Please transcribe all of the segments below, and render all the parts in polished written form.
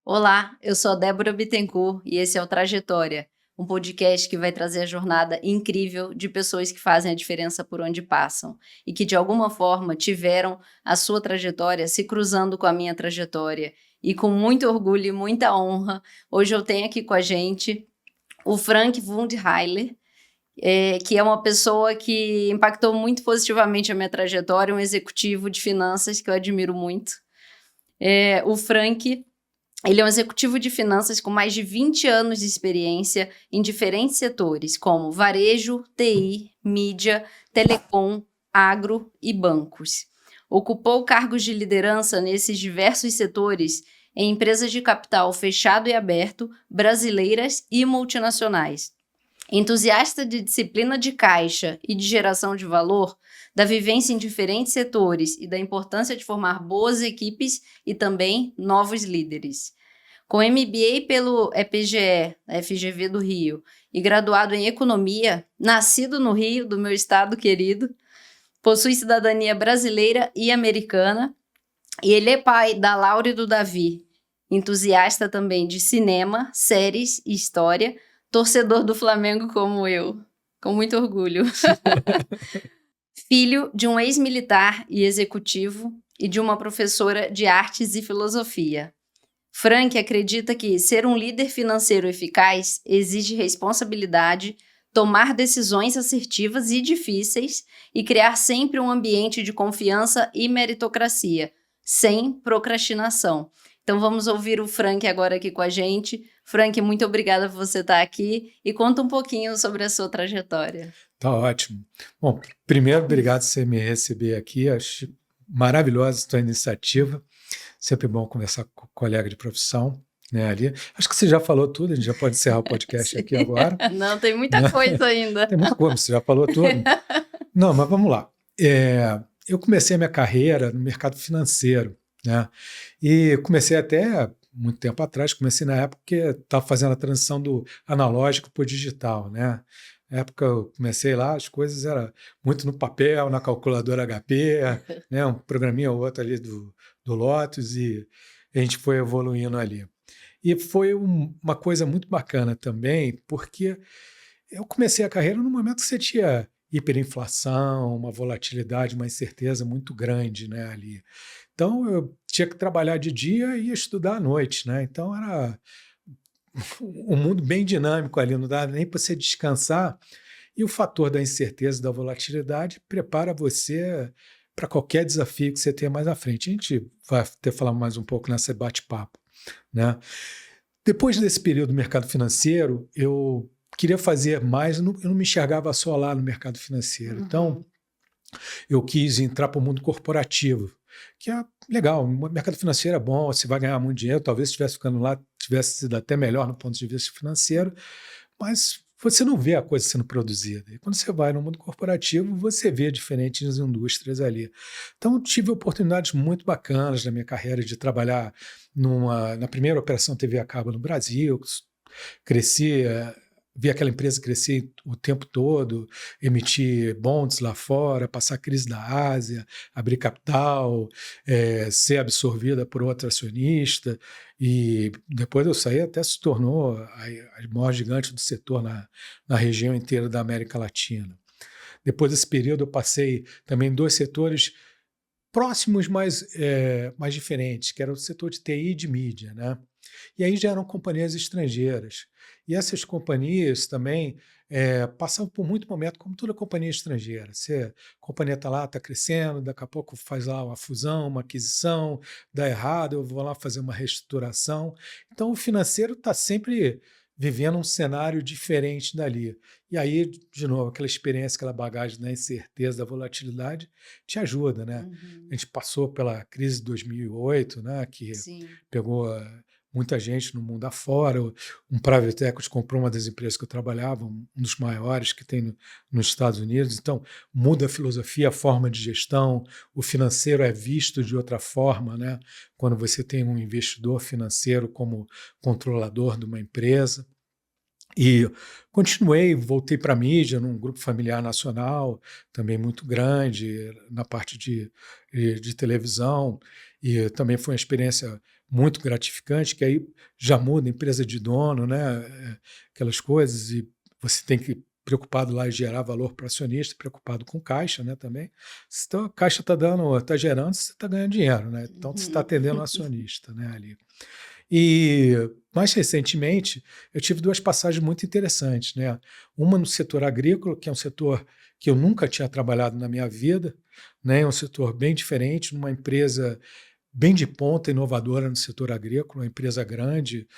Olá, eu sou a Débora Bittencourt e esse é o Trajetória, um podcast que vai trazer a jornada incrível de pessoas que fazem a diferença por onde passam e que de alguma forma tiveram a sua trajetória se cruzando com a minha trajetória. E com muito orgulho e muita honra, hoje eu tenho aqui com a gente o Frank Wundheiler, que é uma pessoa que impactou muito positivamente a minha trajetória, um executivo de finanças que eu admiro muito. O Frank, ele é um executivo de finanças com mais de 20 anos de experiência em diferentes setores, como varejo, TI, mídia, telecom, agro e bancos. Ocupou cargos de liderança nesses diversos setores em empresas de capital fechado e aberto, brasileiras e multinacionais. Entusiasta de disciplina de caixa e de geração de valor, da vivência em diferentes setores e da importância de formar boas equipes e também novos líderes. Com MBA pelo EPGE, FGV do Rio, e graduado em Economia, nascido no Rio, do meu estado querido, possui cidadania brasileira e americana, e ele é pai da Laura e do Davi, entusiasta também de cinema, séries e história, torcedor do Flamengo como eu, com muito orgulho. Filho de um ex-militar e executivo e de uma professora de artes e filosofia. Frank acredita que ser um líder financeiro eficaz exige responsabilidade, tomar decisões assertivas e difíceis e criar sempre um ambiente de confiança e meritocracia, sem procrastinação. Então vamos ouvir o Frank agora aqui com a gente. Frank, muito obrigada por você estar aqui e conta um pouquinho sobre a sua trajetória. Tá ótimo. Bom, primeiro, obrigado por você me receber aqui. Acho maravilhosa a sua iniciativa. Sempre bom conversar com colega de profissão, né, ali. Acho que você já falou tudo, a gente já pode encerrar o podcast aqui agora. Não, tem muita coisa ainda. Tem muita coisa, você já falou tudo. Não, mas vamos lá. Eu comecei a minha carreira no mercado financeiro, né? E comecei até muito tempo atrás, comecei na época que estava fazendo a transição do analógico para o digital, né? Na época eu comecei lá, as coisas eram muito no papel, na calculadora HP, né? Um programinha ou outro ali do Lotus, e a gente foi evoluindo ali. E foi uma coisa muito bacana também, porque eu comecei a carreira no momento que você tinha hiperinflação, uma volatilidade, uma incerteza muito grande, né, ali. Então, eu tinha que trabalhar de dia e estudar à noite, né? Então, era um mundo bem dinâmico ali, não dá nem para você descansar. E o fator da incerteza, da volatilidade, prepara você para qualquer desafio que você tenha mais à frente. A gente vai até falar mais um pouco nessa bate-papo, né? Depois desse período do mercado financeiro, eu queria fazer mais, eu não me enxergava só lá no mercado financeiro. Então, eu quis entrar para o mundo corporativo, que é legal, o mercado financeiro é bom, você vai ganhar muito dinheiro, talvez se estivesse ficando lá, tivesse sido até melhor no ponto de vista financeiro, mas você não vê a coisa sendo produzida. E quando você vai no mundo corporativo, você vê diferentes indústrias ali. Então, tive oportunidades muito bacanas na minha carreira de trabalhar na primeira operação TV a cabo no Brasil, cresci, vi aquela empresa crescer o tempo todo, emitir bonds lá fora, passar crise da Ásia, abrir capital, ser absorvida por outro acionista, e depois eu saí, até se tornou a maior gigante do setor na região inteira da América Latina. Depois desse período eu passei também em dois setores próximos, mas mais diferentes, que era o setor de TI e de mídia, né? E aí já eram companhias estrangeiras. E essas companhias também passavam por muito momento, como toda companhia estrangeira. A companhia está lá, está crescendo, daqui a pouco faz lá uma fusão, uma aquisição, dá errado, eu vou lá fazer uma reestruturação. Então, o financeiro está sempre vivendo um cenário diferente dali. E aí, de novo, aquela experiência, aquela bagagem da incerteza, da volatilidade, te ajuda, né? A gente passou pela crise de 2008, né, que Sim. pegou muita gente no mundo afora. Um private equity comprou uma das empresas que eu trabalhava, um dos maiores que tem nos Estados Unidos. Então, muda a filosofia, a forma de gestão. O financeiro é visto de outra forma, né? Quando você tem um investidor financeiro como controlador de uma empresa. E continuei, voltei para a mídia, num grupo familiar nacional, também muito grande, na parte de televisão. e também foi uma experiência muito gratificante, que aí já muda empresa de dono, né? Aquelas coisas, e você tem que preocupado lá em gerar valor para o acionista, preocupado com caixa, né, também. Se a caixa está gerando, você está ganhando dinheiro, né? Então você está atendendo o acionista, né, ali. E mais recentemente eu tive duas passagens muito interessantes, né? Uma no setor agrícola, que é um setor que eu nunca tinha trabalhado na minha vida, né? É um setor bem diferente, numa empresa bem de ponta, inovadora no setor agrícola, uma empresa grande,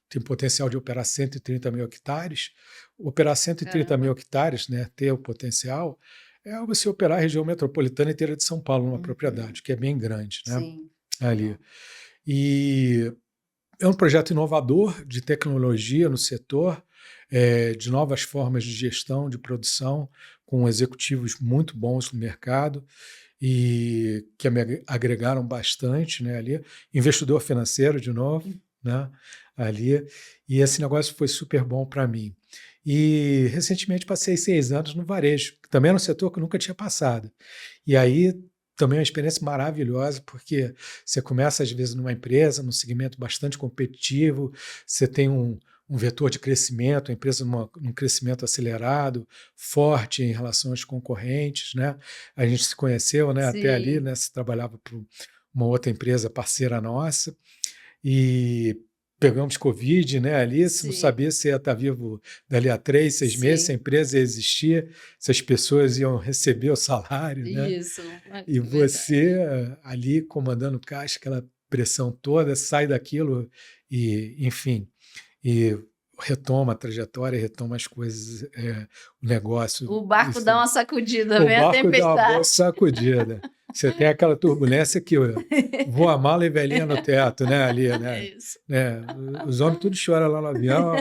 tem potencial de operar 130 mil hectares. Operar 130 mil Caramba. hectares, né, ter o potencial, é você operar a região metropolitana inteira de São Paulo, numa Uhum. propriedade, que é bem grande, né, Sim, ali. legal. E é um projeto inovador de tecnologia no setor, de novas formas de gestão, de produção, com executivos muito bons no mercado e que me agregaram bastante, né, ali. Investidor financeiro, de novo, né, ali. E esse negócio foi super bom para mim. E recentemente passei 6 anos no varejo, que também era um setor que eu nunca tinha passado. E aí também é uma experiência maravilhosa, porque você começa, às vezes, numa empresa, num segmento bastante competitivo, você tem um vetor de crescimento, a empresa num crescimento acelerado, forte em relação aos concorrentes, né? A gente se conheceu, né, até ali, Sim, né? Você trabalhava para uma outra empresa parceira nossa e pegamos Covid, né? Ali, você não sim, sabia se ia estar vivo dali a 3, 6 meses, se a sim. empresa ia existir, se as pessoas iam receber o salário, né? Isso, é E verdade. você ali comandando caixa, aquela pressão toda, sai daquilo e, enfim, e retoma a trajetória, retoma as coisas, o negócio. O barco dá uma sacudida, O vem a barco dá uma boa tempestade. sacudida. Você tem aquela turbulência que voa mala e velhinha no teto, né? Ali, É né? isso. Né? Os homens tudo choram lá no avião,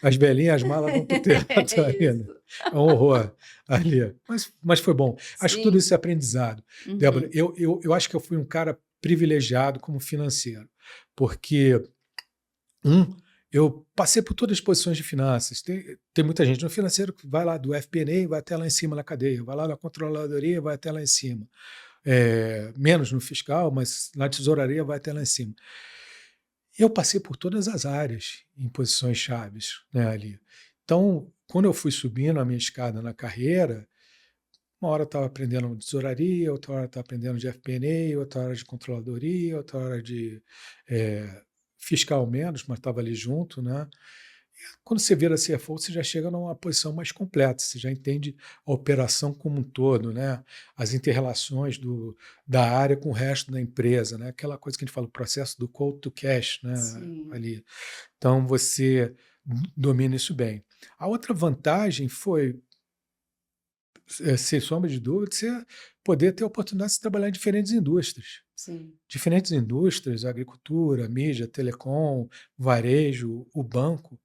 as velhinhas, as malas vão para o teto É ali, né? isso. É um horror ali. Mas foi bom. Acho que tudo Sim. isso é aprendizado. Débora, Uhum. eu acho que eu fui um cara privilegiado como financeiro, porque um, eu passei por todas as posições de finanças. Tem muita gente no financeiro que vai lá do FP&A e vai até lá em cima na cadeia, vai lá na controladoria e vai até lá em cima. Menos no fiscal, mas na tesouraria vai até lá em cima. Eu passei por todas as áreas em posições chaves, né, ali. Então, quando eu fui subindo a minha escada na carreira, uma hora eu estava aprendendo de tesouraria, outra hora eu estava aprendendo de FP&A, outra hora de controladoria, outra hora de fiscal menos, mas estava ali junto, né? Quando você vira CFO, você já chega numa posição mais completa, você já entende a operação como um todo, né? As interrelações da área com o resto da empresa, né? Aquela coisa que a gente fala, o processo do call to cash, né? Sim. Ali. Então, você domina isso bem. A outra vantagem foi, sem sombra de dúvida, você poder ter a oportunidade de trabalhar em diferentes indústrias. Sim. Diferentes indústrias, agricultura, mídia, telecom, varejo, o banco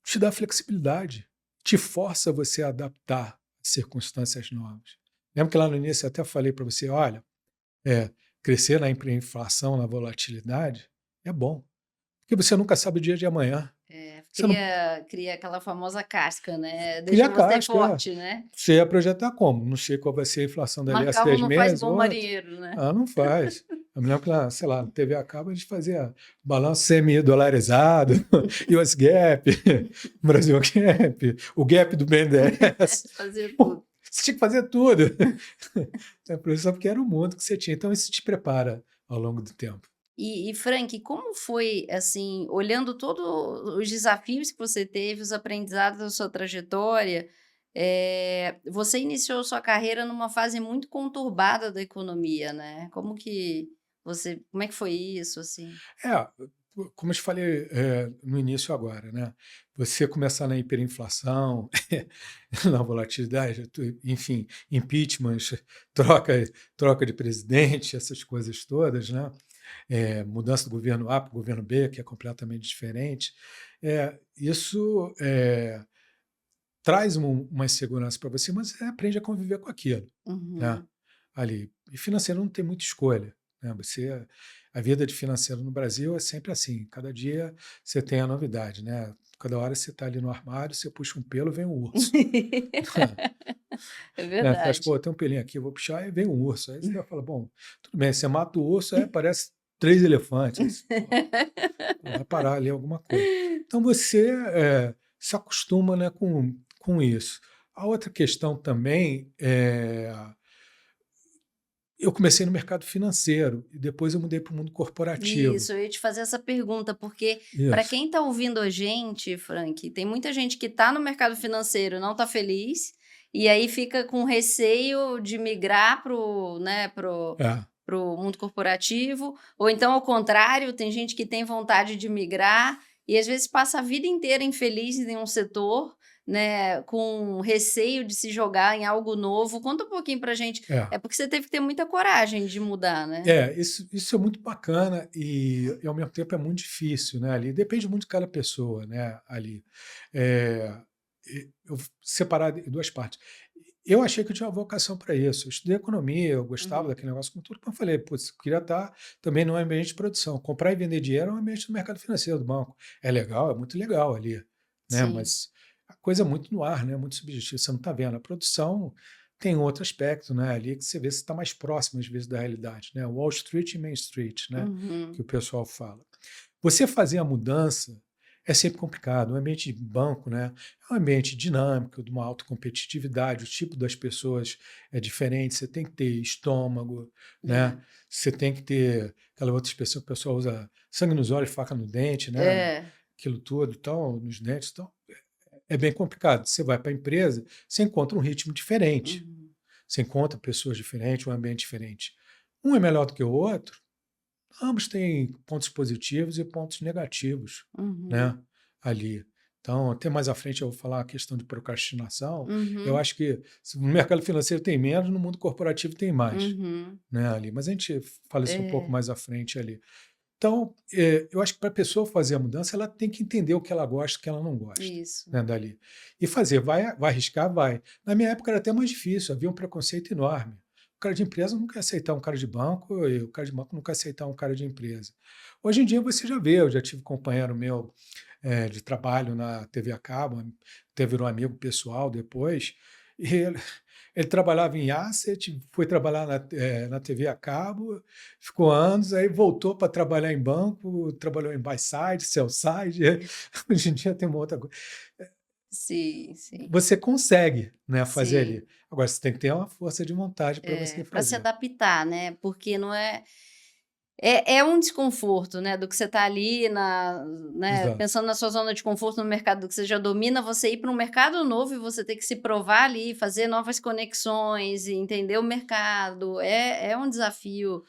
te dá flexibilidade, te força você a adaptar a circunstâncias novas. Lembra que lá no início eu até falei para você, olha, crescer na inflação, na volatilidade, é bom, porque você nunca sabe o dia de amanhã. É, Você não cria aquela famosa casca, né, cria deixa você casca, forte, né. você ia projetar como? Não sei qual vai ser a inflação dali a Macau 6 não faz meses, bom outro. marinheiro, né. Ah, não faz. Eu me lembro que, sei lá, na TV a cabo a gente fazia balanço semi-dolarizado, US Gap, Brasil Gap, o Gap do BNDES. Fazia Pô, tudo. você tinha que fazer tudo. É por isso, porque era o mundo que você tinha. Então, isso te prepara ao longo do tempo. E Frank, como foi, assim, olhando todos os desafios que você teve, os aprendizados da sua trajetória, você iniciou sua carreira numa fase muito conturbada da economia, né. Como é que foi isso, assim? É, como eu te falei no início agora, né? Você começar na hiperinflação, na volatilidade, enfim, impeachment, troca, troca de presidente, essas coisas todas, né? Mudança do governo A para o governo B, que é completamente diferente. Isso traz uma insegurança para você, mas você aprende a conviver com aquilo, né? Uhum. Ali. E financeiro não tem muita escolha, né? A vida de financeiro no Brasil é sempre assim, cada dia você tem a novidade, né? Cada hora você está ali no armário, você puxa um pelo, vem um urso. É Né? Você acha, pô, verdade. tem um pelinho aqui, eu vou puxar, e vem um urso. Aí você vai falar, bom, tudo bem, você mata o urso, aí aparece 3 elefantes. Aí você, pô, vai parar ali alguma coisa. Então você se acostuma, né, com isso. A outra questão também é, eu comecei no mercado financeiro e depois eu mudei para o mundo corporativo. Isso, eu ia te fazer essa pergunta, porque para Isso. quem está ouvindo a gente, Frank, tem muita gente que está no mercado financeiro e não está feliz, e aí fica com receio de migrar pro, né, É. pro mundo corporativo, ou então ao contrário, tem gente que tem vontade de migrar e às vezes passa a vida inteira infeliz em um setor, né, com receio de se jogar em algo novo. Conta um pouquinho pra gente. É. É porque você teve que ter muita coragem de mudar, né? Isso é muito bacana e, ao mesmo tempo, é muito difícil, né, ali. Depende muito de cada pessoa, né, ali. Eh, eu separar em 2 partes. Eu achei que eu tinha uma vocação para isso. Eu estudei economia, eu gostava Uhum. daquele negócio com tudo, mas eu falei: "Putz, eu queria estar também no ambiente de produção". Comprar e vender dinheiro é um ambiente do mercado financeiro, do banco. É legal, é muito legal ali, né, Sim. mas a coisa é muito no ar, né, muito subjetiva, você não está vendo. A produção tem outro aspecto, né, ali que você vê se está mais próximo, às vezes, da realidade, né, Wall Street e Main Street, né, que Uhum. o pessoal fala. Você fazer a mudança é sempre complicado. O ambiente de banco, né, é um ambiente dinâmico, de uma alta competitividade, o tipo das pessoas é diferente, você tem que ter estômago, né, você tem que ter aquela outra expressão que o pessoal usa, sangue nos olhos, faca no dente, É. né, É. aquilo tudo, então, nos dentes, então, é bem complicado. Você vai para a empresa, você encontra um ritmo diferente, Uhum. você encontra pessoas diferentes, um ambiente diferente. Um é melhor do que o outro, ambos têm pontos positivos e pontos negativos, Uhum. né, ali. Então, até mais à frente eu vou falar a questão de procrastinação. Eu Uhum. acho que no mercado financeiro tem menos, no mundo corporativo tem mais, Uhum. né, ali. Mas a gente fala isso um pouco É. mais à frente ali. Então, eu acho que para a pessoa fazer a mudança, ela tem que entender o que ela gosta e o que ela não gosta, Isso. né, dali. E fazer, vai arriscar? Vai. Na minha época era até mais difícil, havia um preconceito enorme. O cara de empresa não quer aceitar um cara de banco e o cara de banco não quer aceitar um cara de empresa. Hoje em dia você já vê, eu já tive um companheiro meu de trabalho na TV a cabo, até virou amigo pessoal depois, e ele trabalhava em asset, foi trabalhar na TV a cabo, ficou anos, aí voltou para trabalhar em banco, trabalhou em buy side, sell side. Hoje em dia tem uma outra coisa. Sim, sim. Você consegue, né, fazer Sim. ali. Agora você tem que ter uma força de vontade para você Para se fazer. adaptar, né, porque não é um desconforto, né, do que você está ali né, Exato. pensando na sua zona de conforto no mercado do que você já domina, você ir para um mercado novo e você ter que se provar ali, fazer novas conexões e entender o mercado, é um desafio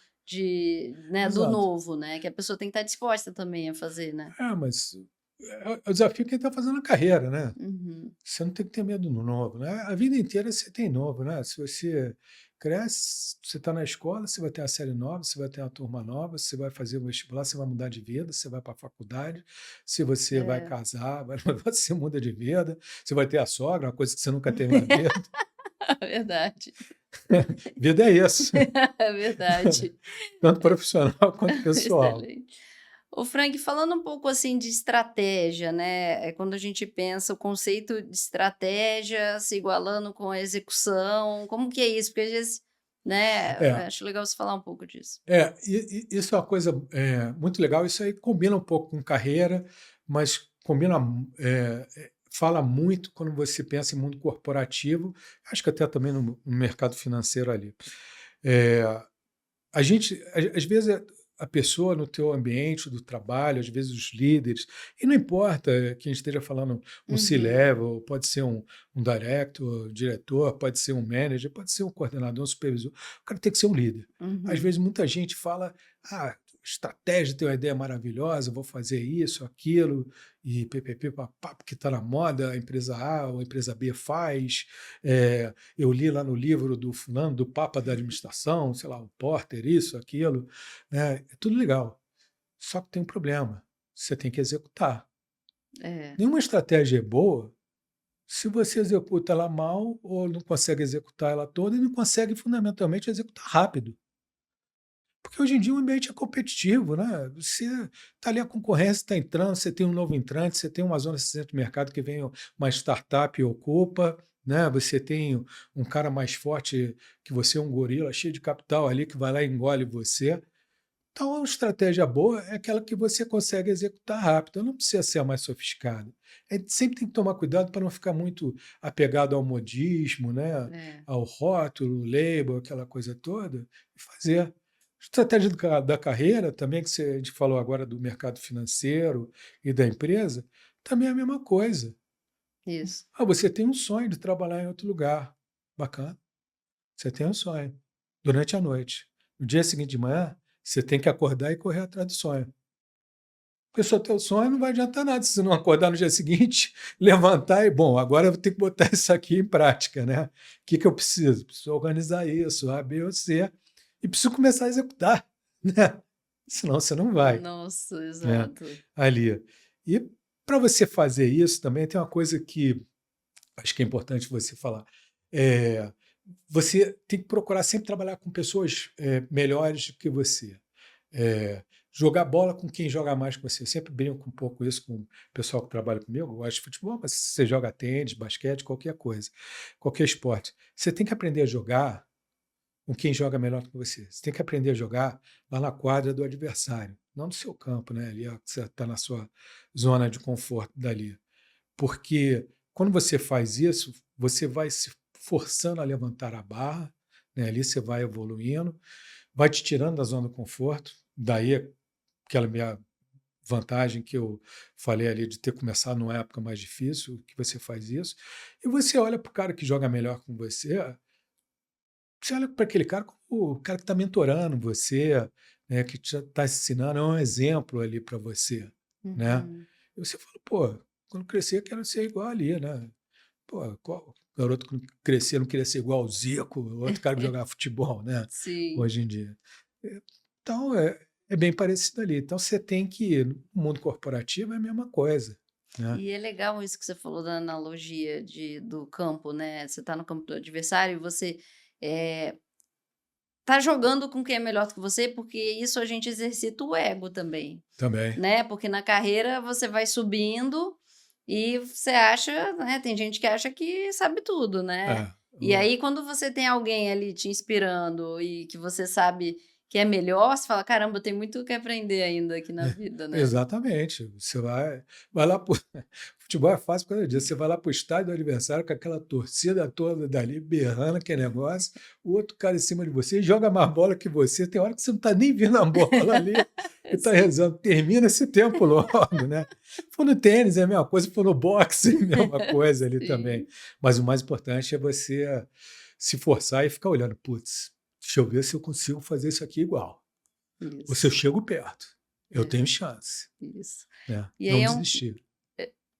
né, do Exato. novo, né, que a pessoa tem que estar disposta também a fazer, né. Mas é o desafio quem está fazendo a carreira, né? Uhum. Você não tem que ter medo do novo, né? A vida inteira você tem novo, né? Se você cresce, você está na escola, você vai ter uma série nova, você vai ter uma turma nova, você vai fazer o vestibular, você vai mudar de vida, você vai para a faculdade, se você vai É. casar, você muda de vida, você vai ter a sogra, uma coisa que você nunca teve na vida. Verdade, Vida é isso, é verdade. tanto profissional quanto pessoal. Excelente. Ô Frank, falando um pouco, assim, de estratégia, né, quando a gente pensa o conceito de estratégia se igualando com a execução, como que é isso? Porque às vezes, né, É, acho legal você falar um pouco disso. isso é uma coisa muito legal. Isso aí combina um pouco com carreira, mas combina, fala muito quando você pensa em mundo corporativo, acho que até também no mercado financeiro ali. É, a gente, às vezes, a pessoa no teu ambiente do trabalho, às vezes os líderes, e não importa que a gente esteja falando um Uhum, C-level, pode ser um director, diretor, pode ser um manager, pode ser um coordenador, um supervisor, o cara tem que ser um líder. Às uhum. vezes muita gente fala, estratégia, tem uma ideia maravilhosa, vou fazer isso, aquilo, e ppp, papá, porque está na moda, a empresa A ou a empresa B faz, eu li lá no livro do fulano, do Papa da administração, sei lá, o Porter, isso, aquilo, né? É tudo legal. Só que tem um problema. Você tem que executar. É, Nenhuma estratégia é boa se você executa ela mal ou não consegue executar ela toda e não consegue fundamentalmente executar rápido. Porque hoje em dia o ambiente é competitivo, né? Você está ali, a concorrência está entrando, você tem um novo entrante, você tem uma zona de cinzenta do mercado que vem uma startup e ocupa, né? Você tem um cara mais forte que você, um gorila cheio de capital ali que vai lá e engole você. Então, uma estratégia boa é aquela que você consegue executar rápido, não precisa ser a mais sofiscada. Sempre tem que tomar cuidado para não ficar muito apegado ao modismo, né? É, Ao rótulo, label, aquela coisa toda, e fazer. Estratégia da carreira, também, que a gente falou agora do mercado financeiro e da empresa, também é a mesma coisa. isso. Você tem um sonho de trabalhar em outro lugar. Bacana. Você tem um sonho. Durante a noite. No dia seguinte de manhã, você tem que acordar e correr atrás do sonho. Porque só teu sonho não vai adiantar nada se você não acordar no dia seguinte, levantar e, bom, agora eu vou ter que botar isso aqui em prática, né? O que eu preciso? Preciso organizar isso, A, B ou C, e preciso começar a executar, né? Senão você não vai, Nossa, né? exato. Ali. E para você fazer isso também tem uma coisa que acho que é importante você falar. É, você tem que procurar sempre trabalhar com pessoas melhores do que você. É, jogar bola com quem joga mais que você. Eu sempre brinco um pouco isso com o pessoal que trabalha comigo. Eu gosto de futebol, mas se você joga tênis, basquete, qualquer coisa, qualquer esporte. Você tem que aprender a jogar com quem joga melhor que você. Você tem que aprender a jogar lá na quadra do adversário, não no seu campo, né? Ali, ó, que você está na sua zona de conforto dali. Porque quando você faz isso, você vai se forçando a levantar a barra, né? Ali você vai evoluindo, vai te tirando da zona do conforto. Daí aquela minha vantagem que eu falei ali de ter começado numa época mais difícil, que você faz isso. E você olha para o cara que joga melhor com você olha para aquele cara como o cara que está mentorando você, né? Que está ensinando, é um exemplo ali para você, né? Uhum. E você fala, pô, quando crescer eu quero ser igual ali, né? Pô, qual garoto que crescer não queria ser igual ao Zico, outro cara que jogava futebol, né? Sim. Hoje em dia. Então, é bem parecido ali. Então, você tem que, no mundo corporativo, é a mesma coisa, né? E é legal isso que você falou da analogia do campo, né? Você está no campo do adversário e você eh, tá jogando com quem é melhor do que você, porque isso a gente exercita o ego também, Também. né? Porque na carreira você vai subindo e você acha, né? Tem gente que acha que sabe tudo, né? É, E aí, quando você tem alguém ali te inspirando e que você sabe que é melhor, você fala: caramba, eu tenho muito o que aprender ainda aqui na vida, né? exatamente. Você vai lá pro futebol é fácil por causa disso. Você vai lá para o estádio do adversário com aquela torcida toda dali, berrando aquele negócio, o outro cara em cima de você joga mais bola que você. Tem hora que você não está nem vendo a bola ali e está Sim. rezando. Termina esse tempo logo, né? For no tênis é a mesma coisa, for no boxe é a mesma coisa ali também. Sim, Mas o mais importante é você se forçar e ficar olhando, putz, deixa eu ver se eu consigo fazer isso aqui igual. Ou se eu isso, chego perto, eu é, tenho chance, isso. né? E aí Não é um desistir.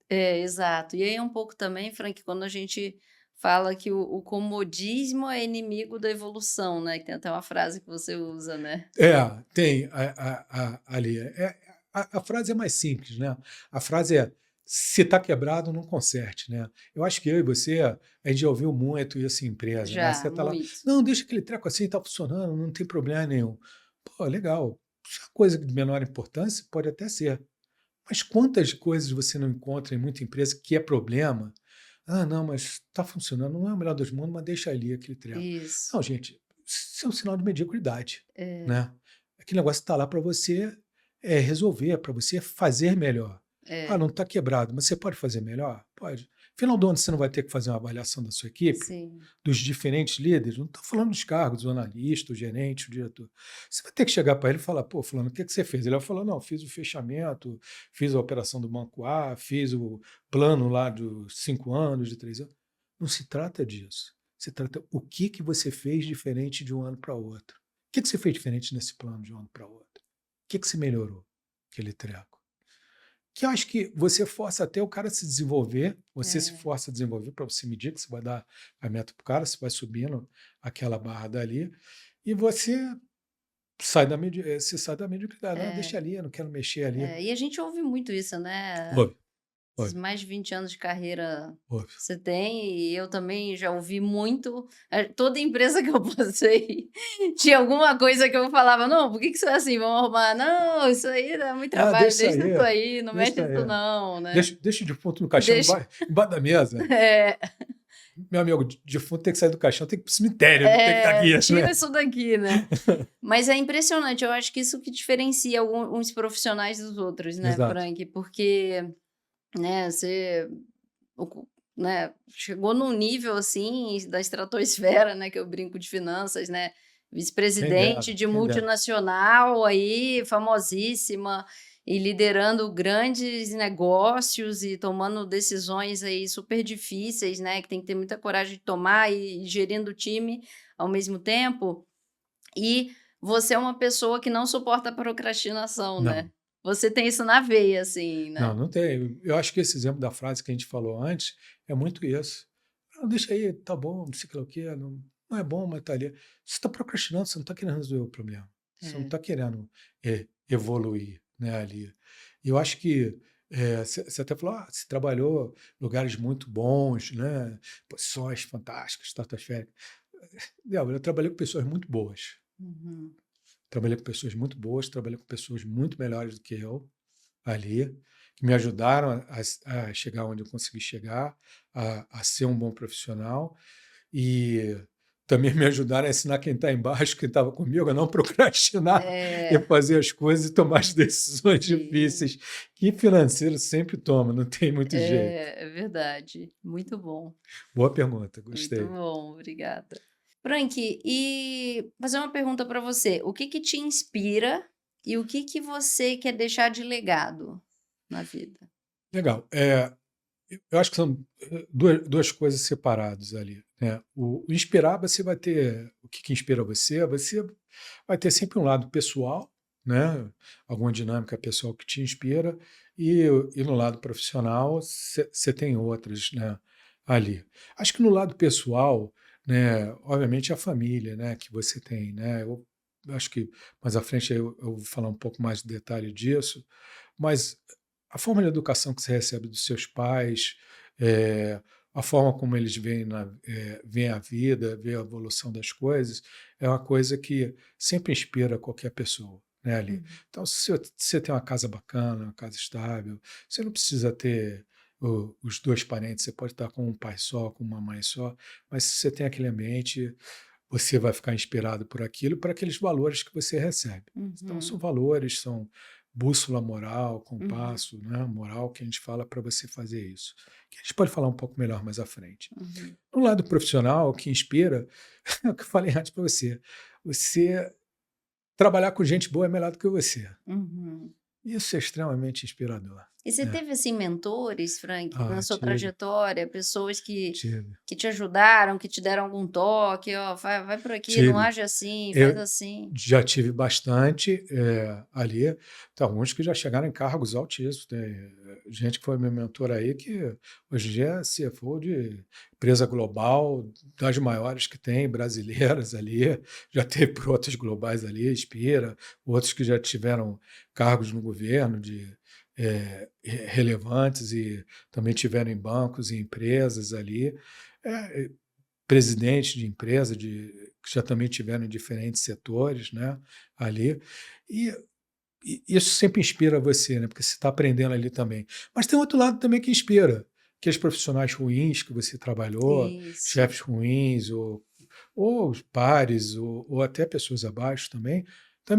exato. E aí é um pouco também, Frank, quando a gente fala que o comodismo é inimigo da evolução, né, que tem até uma frase que você usa, né. Tem ali. A frase é mais simples, né? A frase é: se está quebrado, não conserte, né? Eu acho que eu e você, a gente já ouviu muito isso em empresa, né? Você Já, está lá, muito. não, deixa aquele treco assim, está funcionando, não tem problema nenhum. Pô, legal. Isso é coisa de menor importância, pode até ser. Mas quantas coisas você não encontra em muita empresa que é problema? Ah, não, mas está funcionando, não é o melhor dos mundos, mas deixa ali aquele treco. Isso. Não, gente, isso é um sinal de mediocridade, É, né? Aquele negócio está lá para você resolver, para você fazer melhor. Ah, é, não está quebrado, mas você pode fazer melhor? Pode. Final do ano você não vai ter que fazer uma avaliação da sua equipe? sim. Dos diferentes líderes? Não estou falando dos cargos, do analista, o gerente, o diretor. Você vai ter que chegar para ele e falar, pô, fulano, o que você fez? Ele vai falar, não, fiz o fechamento, fiz a operação do banco A, fiz o plano lá dos 5 anos, de 3 anos. Não se trata disso. Se trata o que você fez diferente de um ano para outro. O que você fez diferente nesse plano de um ano para outro? O que você melhorou? Aquele treco. Que eu acho que você força até o cara a se desenvolver, você se É, força a desenvolver para você medir que você vai dar a meta para o cara, você vai subindo aquela barra dali, e você sai da mediocridade. Ah, deixa é, ali, eu não quero mexer ali. e a gente ouve muito isso, né. Ouve, Houve, Mais de 20 anos de carreira houve. você tem, e eu também já ouvi muito. Toda empresa que eu passei tinha alguma coisa que eu falava: não, por que isso é assim? Vamos arrumar. Não, isso aí dá muito Ah, trabalho, deixa isso aí, não deixa mexe isso isso aí. não, né? Deixa o defunto no caixão Deixa. embaixo da mesa. É, Meu amigo, defunto tem que sair do caixão, tem que ir pro cemitério, não tem que estar aqui, tira né? isso daqui, né? Mas é impressionante, eu acho que isso que diferencia alguns profissionais dos outros, né, Exato. Frank? Porque, né, você né, chegou num nível assim da estratosfera, né, que eu brinco de finanças, né, Quem vice-presidente dera, de quem dera. multinacional aí, famosíssima, e liderando grandes negócios e tomando decisões aí super difíceis, né, que tem que ter muita coragem de tomar e gerindo o time ao mesmo tempo. E você é uma pessoa que não suporta a procrastinação, né? Não, Você tem isso na veia, assim, né? não tem. Eu acho que esse exemplo da frase que a gente falou antes é muito isso. Não, deixa aí, tá bom, não sei o que lá o quê, não é bom, mas tá ali. Você está procrastinando, você não está querendo resolver o problema. Você não É. está querendo evoluir, né, ali. E eu acho que você até falou, você trabalhou em lugares muito bons, né, posições fantásticas, estratosféricas. Não, eu trabalhei com pessoas muito boas. Uhum. Trabalhei com pessoas muito boas, trabalhei com pessoas muito melhores do que eu ali, que me ajudaram a chegar onde eu consegui chegar, a ser um bom profissional e também me ajudaram a ensinar quem está embaixo, quem estava comigo, a não procrastinar e É, fazer as coisas e tomar as decisões sim. difíceis, que financeiro sempre toma, não tem muito jeito. É verdade. Muito bom, Boa pergunta, muito gostei. bom, obrigada. Frank, e fazer uma pergunta para você. O que que te inspira e o que que você quer deixar de legado na vida? Legal. Eu acho que são duas coisas separadas ali, né? O inspirar, você vai ter o que inspira você vai ter sempre um lado pessoal, né? Alguma dinâmica pessoal que te inspira, e no lado profissional você tem outras, né, ali. Acho que no lado pessoal, né, obviamente a família, né, que você tem, né? Eu acho que mais à frente eu vou falar um pouco mais de detalhe disso, mas a forma de educação que você recebe dos seus pais, eh, a forma como eles veem a vida, veem a evolução das coisas, é uma coisa que sempre inspira qualquer pessoa, né, ali. Uhum. Então, se você tem uma casa bacana, uma casa estável, você não precisa ter os dois parentes, você pode estar com um pai só, com uma mãe só, mas se você tem aquele ambiente, você vai ficar inspirado por aquilo, por aqueles valores que você recebe. Então, são Uhum. valores, são bússola moral, Uhum. compasso, né, moral que a gente fala para você fazer isso. Que a gente pode falar um pouco melhor mais à frente. Uhum. No lado profissional, o que inspira, é o que eu falei antes para você. Você trabalhar com gente boa é melhor do que você. Uhum. Isso é extremamente inspirador. E você Né? teve, assim, mentores, Frank, na sua Tive, trajetória, pessoas tive, que te ajudaram, que te deram algum toque: "Ó, vai por aqui, não tive. age assim, faz Eu assim"? já tive bastante ali. Tem alguns que já chegaram em cargos altíssimos. Tem gente que foi meu mentor aí que hoje em dia é CFO de empresa global, das maiores que tem, brasileiras ali. Já teve por outras globais ali, Inspira, outros que já tiveram cargos no governo relevantes e também tiveram em bancos e empresas ali. É, presidentes de empresa que já também tiveram em diferentes setores, né, ali. E, e isso sempre inspira você, né, porque você está aprendendo ali também. Mas tem outro lado também que inspira, que os profissionais ruins que você trabalhou, Isso. chefes ruins, ou os pares, ou até pessoas abaixo também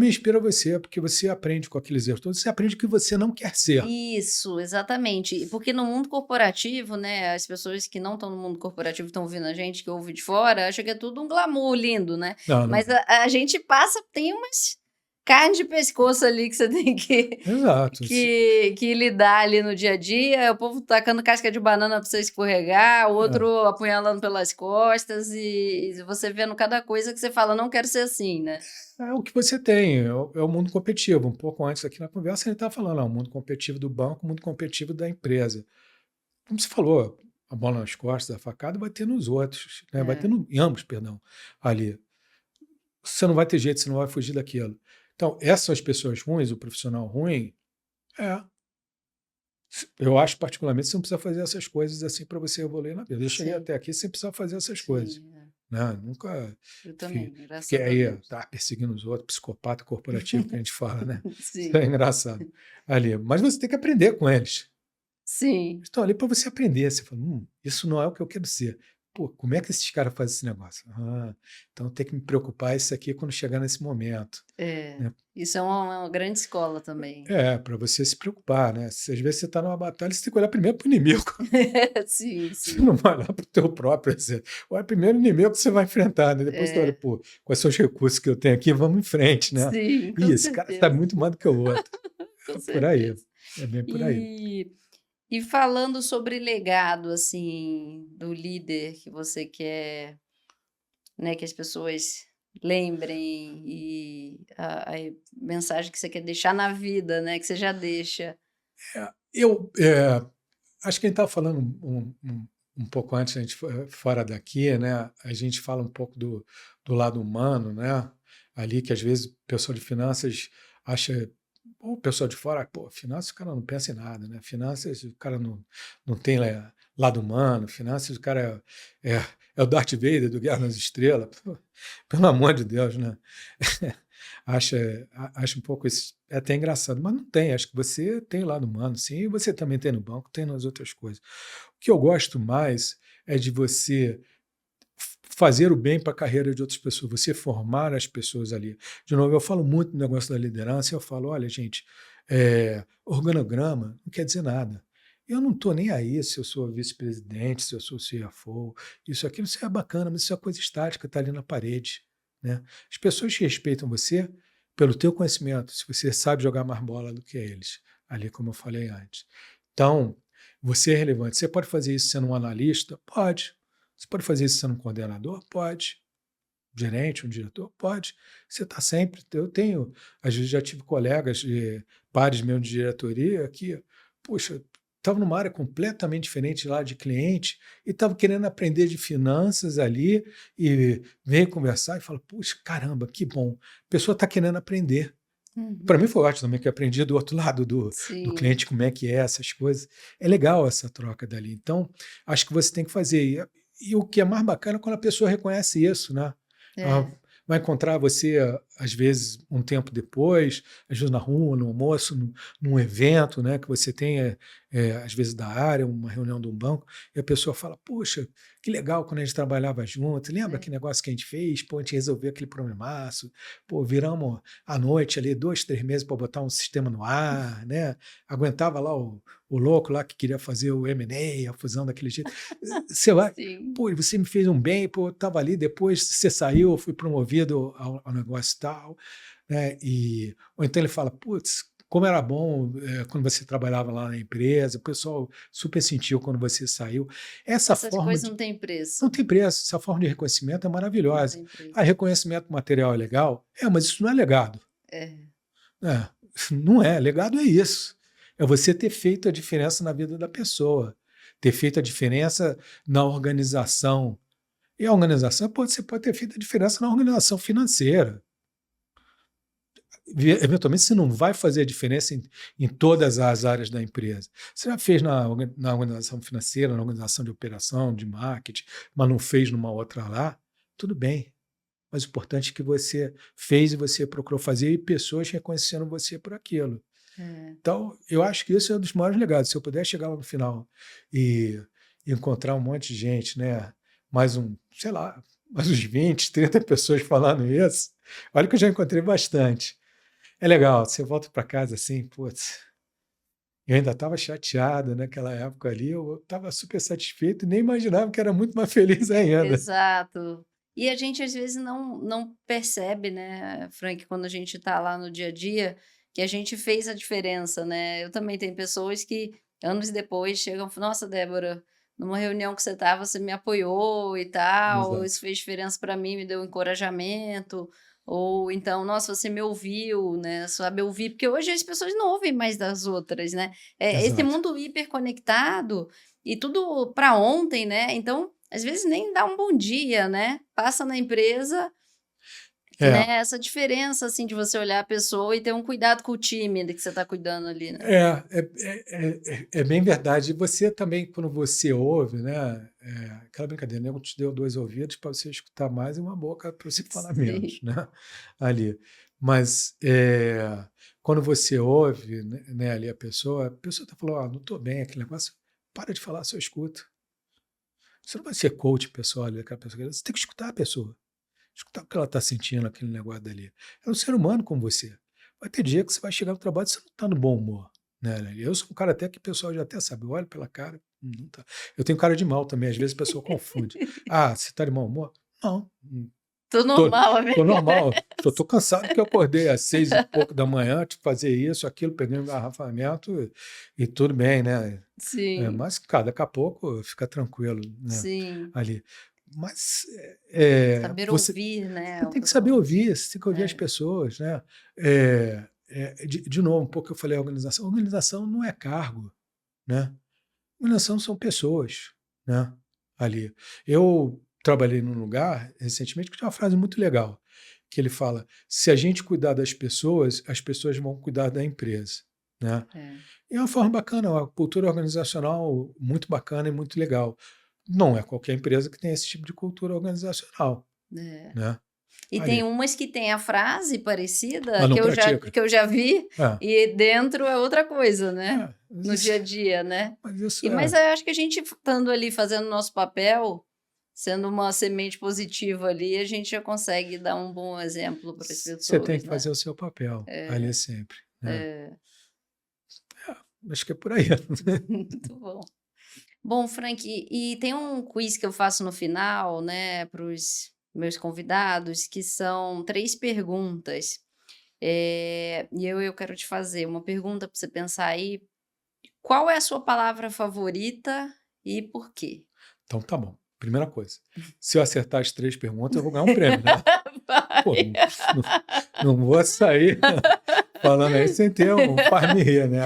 inspira você, porque você aprende com aqueles erros todos, você aprende o que você não quer ser. Isso, exatamente. E porque no mundo corporativo, né, as pessoas que não estão no mundo corporativo, estão ouvindo a gente, que ouve de fora, acha que é tudo um glamour lindo, né. Não, não Mas é. a gente passa tem umas carne de pescoço ali que você tem Exato. que lidar ali no dia a dia, o povo tacando casca de banana para você escorregar, o É. outro apunhalando pelas costas e você vendo cada coisa que você fala: "Não quero ser assim", né. É o que você tem, é o mundo competitivo. Um pouco antes aqui na conversa, ele estava falando, o mundo competitivo do banco, o mundo competitivo da empresa. Como você falou, a bola nas costas, a facada vai ter nos outros, né? Vai ter É. em ambos, perdão, ali. Você não vai ter jeito, você não vai fugir daquilo. Então, essas são as pessoas ruins, o profissional ruim, é, Eu acho particularmente que você não precisa fazer essas coisas assim para você evoluir na vida. Eu cheguei Sim, até aqui sem precisar fazer essas coisas, sim. né? Nunca Eu fiquei, também, graças fiquei a aí, Deus. tá, perseguindo os outros, psicopata corporativo que a gente fala, né? Isso é Sim, engraçado ali. Mas você tem que aprender com eles. sim. Estão ali para você aprender. Você fala, isso não é o que eu quero ser. Pô, como é que esses caras fazem esse negócio? Então tem que me preocupar isso aqui quando chegar nesse momento, É. né? Isso é uma grande escola também. Para você se preocupar, né? Se às vezes você está numa batalha, você tem que olhar primeiro para o inimigo. Sim, Você sim. não vai olhar para o teu próprio exército. Olha primeiro o inimigo que você vai enfrentar, né? Depois você olha, É, pô, quais são os recursos que eu tenho aqui, vamos em frente, né? sim, Ih, com esse cara sabe certeza, muito mais do que o outro. com É por aí. certeza. É bem por aí. E e falando sobre legado, assim, do líder que você quer, né, que as pessoas lembrem e a mensagem que você quer deixar na vida, né, que você já deixa. Eu acho que a gente estava falando um pouco antes, a gente fora daqui, né? A gente fala um pouco do lado humano, né? Ali que às vezes o pessoal de finanças acha, ou o pessoal de fora, pô, finanças o cara não pensa em nada, né? Finanças o cara não tem lado humano, finanças o cara é o Darth Vader do Guerra nas Estrelas. Pô, pelo amor de Deus, né? Acha um pouco isso é até engraçado, mas não tem. Acho que você tem lá no humano, sim, e você também tem no banco, tem nas outras coisas. O que eu gosto mais é de você fazer o bem para a carreira de outras pessoas, você formar as pessoas ali. De novo, eu falo muito do negócio da liderança, eu falo, olha, gente, organograma não quer dizer nada. Eu não estou nem aí se eu sou vice-presidente, se eu sou CFO, aquilo, isso é bacana, mas isso é coisa estática, está ali na parede. Né? As pessoas que respeitam você pelo teu conhecimento, se você sabe jogar mais bola do que eles, ali como eu falei antes. Então, você é relevante. Você pode fazer isso sendo um analista? Pode. Você pode fazer isso sendo um coordenador? Pode. Gerente, um diretor? Pode. Você está sempre. Eu tenho, às vezes já tive colegas, pares meus de diretoria, que, puxa, estavam numa área completamente diferente lá de cliente e estavam querendo aprender de finanças ali e veio conversar e fala, puxa, caramba, que bom. A pessoa está querendo aprender. Para mim Uhum. foi ótimo também, que eu aprendi do outro lado do Sim, cliente como é que é essas coisas. É legal essa troca dali. Então, acho que você tem que fazer. E o que é mais bacana é quando a pessoa reconhece isso, né? Ela é. vai encontrar você, às vezes, um tempo depois, às vezes na rua, no almoço, num evento, né? Que você tenha, às vezes, da área, uma reunião de um banco, e a pessoa fala, poxa, que legal quando a gente trabalhava junto. Lembra É. que negócio que a gente fez? Pô, a gente resolveu aquele problemaço. Pô, viramos à noite ali 2, 3 meses para botar um sistema no ar, né? Aguentava lá o louco lá que queria fazer o M&A, a fusão daquele jeito. Você vai, Sim, pô, você me fez um bem, pô, estava ali, depois você saiu, eu fui promovido ao negócio tal, né? Ou então ele fala, putz, como era bom quando você trabalhava lá na empresa, o pessoal super sentiu quando você saiu. Essa essas forma coisas de não têm não preço, tem preço, essa forma de reconhecimento é não maravilhosa. tem Ah, preço. reconhecimento material é legal? Mas isso não é legado. É, É, não é. Legado é isso. É você ter feito a diferença na vida da pessoa, ter feito a diferença na organização. E a organização, você pode ter feito a diferença na organização financeira. Eventualmente, você não vai fazer a diferença em todas as áreas da empresa. Você já fez na organização financeira, na organização de operação, de marketing, mas não fez numa outra lá, tudo bem. Mas o importante é que você fez e você procurou fazer e pessoas reconhecendo você por aquilo. é. Então, eu acho que isso é um dos maiores legados. Se eu puder chegar lá no final e encontrar um monte de gente, né? Sei lá, mais uns 20, 30 pessoas falando isso. Olha que eu já encontrei bastante. É legal, você volta para casa assim, putz, eu ainda estava chateado naquela época ali, eu estava super satisfeito e nem imaginava que era muito mais feliz ainda. Exato. E a gente às vezes não percebe, né, Frank, quando a gente está lá no dia a dia, que a gente fez a diferença, né. Eu também tenho pessoas que anos depois chegam e falam: "Nossa, Débora, numa reunião que você estava, você me apoiou e tal, Exato, isso fez diferença para mim, me deu encorajamento", ou então: "Nossa, você me ouviu, né, sabe ouvir", porque hoje as pessoas não ouvem mais das outras, né. Esse exato. mundo hiperconectado e tudo para ontem, né, então às vezes nem dá um bom dia, né, passa na empresa É, né? Essa diferença, assim, de você olhar a pessoa e ter um cuidado com o time que você está cuidando ali, né? é bem verdade. E você também, quando você ouve, né? Aquela brincadeira, né? Te deu dois ouvidos para você escutar mais e uma boca para você falar Sim, menos, né? Ali. Mas quando você ouve, né, ali a pessoa está falando, não estou bem, aquele negócio, para de falar, só escuta. Você não vai ser coach pessoal ali, aquela pessoa. Você tem que escutar a pessoa. Escutar o que ela está sentindo, aquele negócio dali. É um ser humano como você. Vai ter dia que você vai chegar no trabalho e você não está no bom humor. Né? Eu sou um cara até que o pessoal já até sabe. Olha pela cara. Não tá. Eu tenho cara de mal também. Às vezes a pessoa confunde. Ah, você está de mau humor? Não. tô Tô, normal, tô amiga. normal. Tô cansado porque eu acordei às 6 e pouco da manhã, tipo, fazer isso, aquilo, peguei um engarrafamento e tudo bem, né? Sim, Mas, cara, daqui a pouco fica tranquilo, né? sim. Ali. Mas Saber você, ouvir, né, você o tem que pessoal. saber ouvir, você tem que ouvir as É, pessoas, né? De novo, um pouco que eu falei organização. Organização não é cargo, né? Organização são pessoas, né? Ali. Eu trabalhei num lugar recentemente que tinha uma frase muito legal, que ele fala: se a gente cuidar das pessoas, as pessoas vão cuidar da empresa, né? é, E é uma forma bacana, uma cultura organizacional muito bacana e muito legal. Não é qualquer empresa que tem esse tipo de cultura organizacional, é. né? E tem Ali. umas que tem a frase parecida Mas não pratica. que eu já vi É, e dentro é outra coisa, né? mas No dia a isso, dia, né? mas isso Mas é. eu acho que a gente estando ali fazendo o nosso papel, sendo uma semente positiva ali, a gente já consegue dar um bom exemplo para as Você tem pessoas, que né? fazer o seu papel ali É, sempre, né? é. Acho que é por aí. Muito bom. Bom, Frank, e tem um quiz que eu faço no final, né, para os meus convidados, que são 3 perguntas. E eu quero te fazer uma pergunta para você pensar aí. Qual é a sua palavra favorita e por quê? Então tá bom. Primeira coisa. Se eu acertar as 3 perguntas, eu vou ganhar um prêmio, né? Pô, Vai. não, não vou sair falando aí sem ter um faz-me rir, né?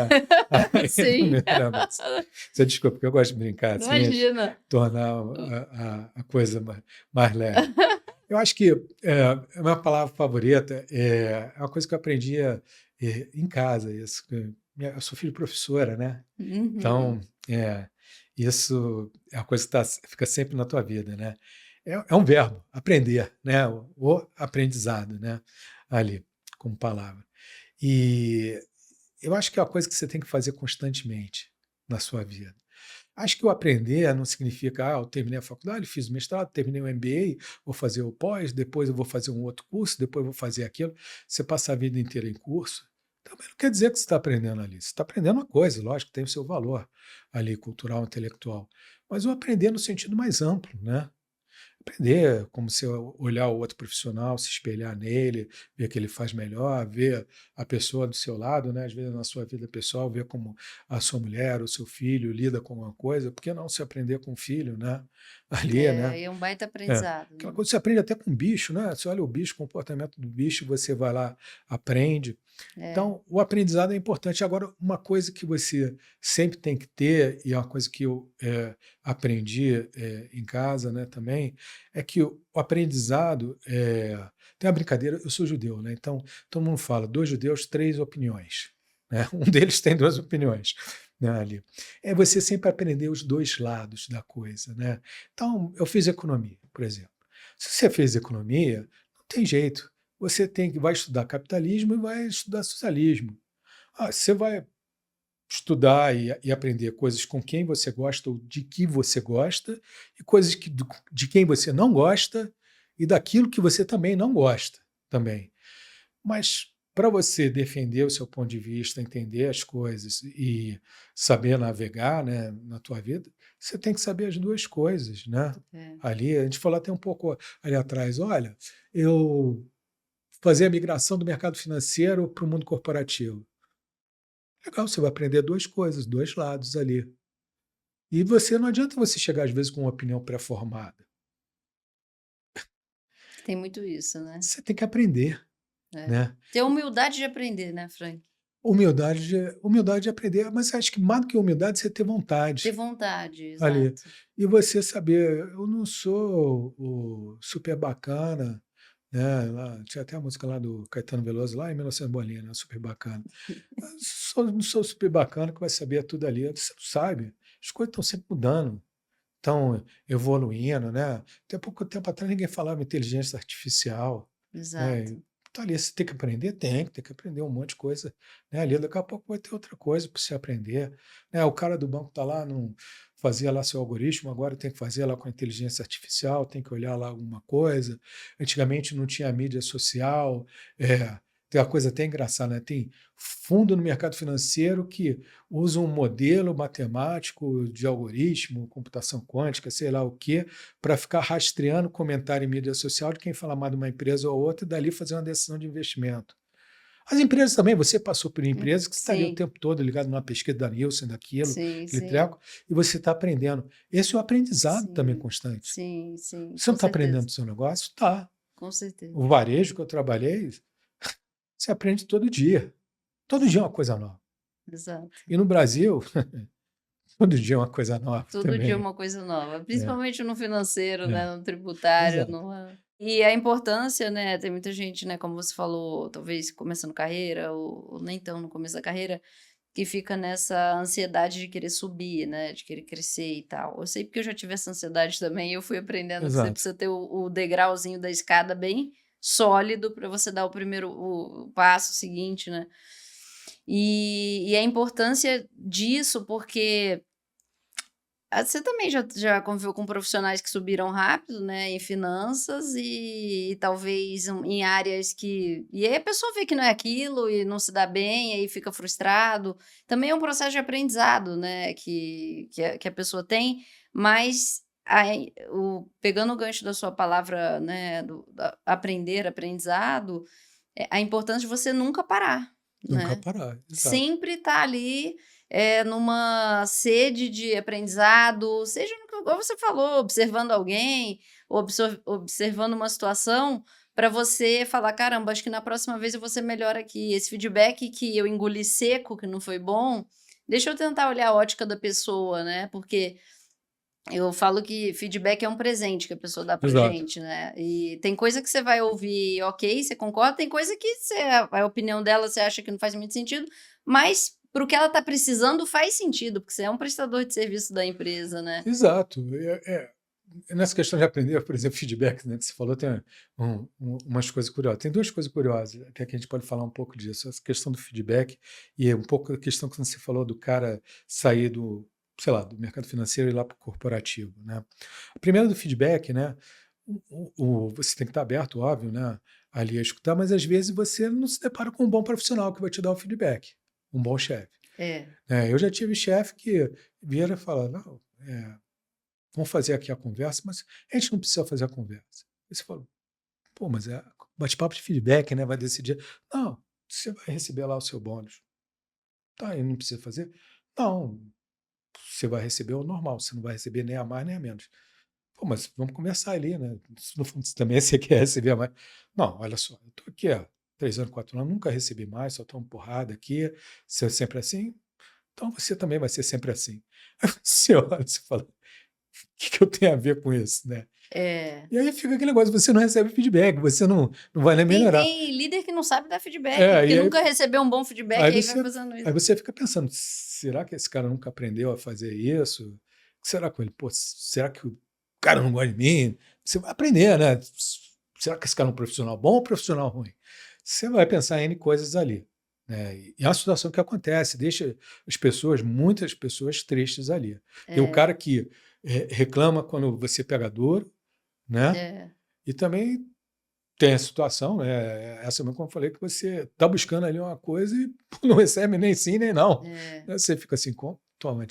Aí, Sim, primeiramente. Você desculpa, porque eu gosto de brincar assim, imagina. tornar a coisa mais leve. Eu acho que a minha palavra favorita é uma coisa que eu aprendi em casa. Isso, eu sou filho de professora, né? Uhum. Então, isso é uma coisa que fica sempre na tua vida, né? É um verbo, aprender, né? O aprendizado, né? Ali, como palavra. E eu acho que é uma coisa que você tem que fazer constantemente na sua vida. Acho que o aprender não significa, eu terminei a faculdade, fiz o mestrado, terminei o MBA, vou fazer o pós, depois eu vou fazer um outro curso, depois eu vou fazer aquilo. Você passa a vida inteira em curso, também não quer dizer que você está aprendendo ali. Você está aprendendo uma coisa, lógico, tem o seu valor ali, cultural, intelectual. Mas o aprender no sentido mais amplo, né? Aprender como você olhar o outro profissional, se espelhar nele, ver o que ele faz melhor, ver a pessoa do seu lado, né? Às vezes na sua vida pessoal, ver como a sua mulher, o seu filho lida com uma coisa, por que não se aprender com o filho, né? Ali, né? É um baita É. aprendizado, Aquela né? coisa que você aprende até com bicho, né? Você olha o bicho, o comportamento do bicho, você vai lá, aprende. É, Então, o aprendizado é importante. Agora, uma coisa que você sempre tem que ter, e é uma coisa que eu aprendi em casa, né, também, é que o aprendizado tem uma brincadeira, eu sou judeu, né? Então, todo mundo fala, 2 judeus, 3 opiniões. Né? Um deles tem 2 opiniões. Né, ali. É você sempre aprender os 2 lados da coisa. Né? Então, eu fiz economia, por exemplo. Se você fez economia, não tem jeito. Você vai estudar capitalismo e vai estudar socialismo. Você vai estudar e aprender coisas com quem você gosta ou de que você gosta, e coisas de quem você não gosta e daquilo que você também não gosta também. Mas para você defender o seu ponto de vista, entender as coisas e saber navegar, né, na tua vida, você tem que saber as 2 coisas, né? é. Ali, a gente falou até um pouco ali atrás, olha, eu fazer a migração do mercado financeiro para o mundo corporativo. Legal, você vai aprender 2 coisas, 2 lados ali. E você não adianta você chegar às vezes com uma opinião pré-formada. Tem muito isso, né? Você tem que aprender, É. né? Ter humildade de aprender, né, Frank? Humildade de aprender, mas acho que mais do que humildade, você ter Ter vontade vontade, ali. exato. E você saber, eu não sou o super bacana, né? Lá, tinha até a música lá do Caetano Veloso, lá em 1900 bolinha, né? Super bacana. Eu não sou super bacana que vai saber tudo ali. Você não sabe. As coisas estão sempre mudando, estão evoluindo, né? Até pouco tempo atrás ninguém falava em inteligência artificial, né? Exato. Tá ali, você tem que aprender? Tem que aprender um monte de coisa, né? Ali daqui a pouco vai ter outra coisa para você aprender, né? O cara do banco tá lá, não fazia lá seu algoritmo, agora tem que fazer lá com a inteligência artificial, tem que olhar lá alguma coisa. Antigamente não tinha mídia social, tem uma coisa até engraçada, né? Tem fundo no mercado financeiro que usa um modelo matemático de algoritmo, computação quântica, sei lá o quê, para ficar rastreando comentário em mídia social de quem fala mal de uma empresa ou outra e dali fazer uma decisão de investimento. As empresas também, você passou por empresas que você está ali o Sim, tempo todo ligado numa pesquisa da Nielsen, daquilo, sim, aquele sim, treco, e você está aprendendo. Esse é o aprendizado também sim, constante. sim, sim, Você não com está aprendendo certeza, o seu negócio? Tá. com certeza. O varejo que eu trabalhei, você aprende todo dia. Todo dia é uma coisa nova. Exato. E no Brasil, todo dia é uma coisa nova Todo dia é também. uma coisa nova, É, principalmente no financeiro, é, né, no tributário, exato. e a importância, né, tem muita gente, né, como você falou, talvez começando carreira ou nem tão no começo da carreira, que fica nessa ansiedade de querer subir, né, de querer crescer e tal. Eu sei porque eu já tive essa ansiedade também, e eu fui aprendendo que você Exato. precisa ter o degrauzinho da escada bem sólido para você dar o primeiro o passo seguinte, né. E a importância disso, porque você também já conviveu com profissionais que subiram rápido, né, em finanças e talvez em áreas que e aí a pessoa vê que não é aquilo e não se dá bem, e aí fica frustrado. Também é um processo de aprendizado, né, que a pessoa tem, mas aí pegando o gancho da sua palavra, né, da aprender, aprendizado, a importância de você nunca parar, Nunca né. parar, exato. Sempre estar ali, numa sede de aprendizado, seja no que igual você falou, observando alguém, observando uma situação, para você falar: "Caramba, acho que na próxima vez eu vou ser melhor aqui. Esse feedback que eu engoli seco, que não foi bom, deixa eu tentar olhar a ótica da pessoa", né, porque eu falo que feedback é um presente que a pessoa dá pra Exato. gente, né, e tem coisa que você vai ouvir, ok, você concorda, tem coisa que a opinião dela você acha que não faz muito sentido, mas para o que ela tá precisando faz sentido, porque você é um prestador de serviço da empresa, né. Exato. Nessa questão de aprender, por exemplo, feedback, né, que você falou, tem umas coisas curiosas. Tem duas coisas curiosas, até que a gente pode falar um pouco disso. Essa questão do feedback e um pouco a questão que você falou do cara sair do, sei lá, do mercado financeiro e ir lá para o corporativo, né? A primeira do feedback, né? Você tem que estar aberto, óbvio, né? Ali a escutar, mas às vezes você não se depara com um bom profissional que vai te dar o feedback, um bom chefe. É, Eu já tive chefe que vira e fala, não, vamos fazer aqui a conversa, mas a gente não precisa fazer a conversa. Aí você fala, pô, mas é bate-papo de feedback, né? Vai decidir. Não, você vai receber lá o seu bônus. Tá, e não precisa fazer? Não, você vai receber o normal, você não vai receber nem a mais nem a menos. Pô, mas vamos conversar ali, né? Se no fundo também você quer receber a mais. Não, olha só, eu estou aqui há 3 anos, 4 anos, nunca recebi mais, só tomo porrada aqui, se é sempre assim, então você também vai ser sempre assim. Aí você olha e fala, o que eu tenho a ver com isso, né? é. E aí fica aquele negócio, você não recebe feedback, você não vai nem melhorar. Tem líder que não sabe dar feedback, É, porque e aí, nunca recebeu um bom feedback, aí, e aí vai você, fazendo aí isso. você fica pensando, será que esse cara nunca aprendeu a fazer isso? O que será com ele? Pô, será que o cara não gosta de mim? Você vai aprender, né? Será que esse cara é um profissional bom ou um profissional ruim? Você vai pensar em N coisas ali. Né? E é uma situação que acontece, deixa as pessoas, muitas pessoas tristes ali. Tem o É, cara que reclama quando você pega duro, né? é, E também tem a situação, né, essa mesmo como eu falei, que você está buscando ali uma coisa e não recebe nem sim nem não. é. Você fica assim, como? Toma.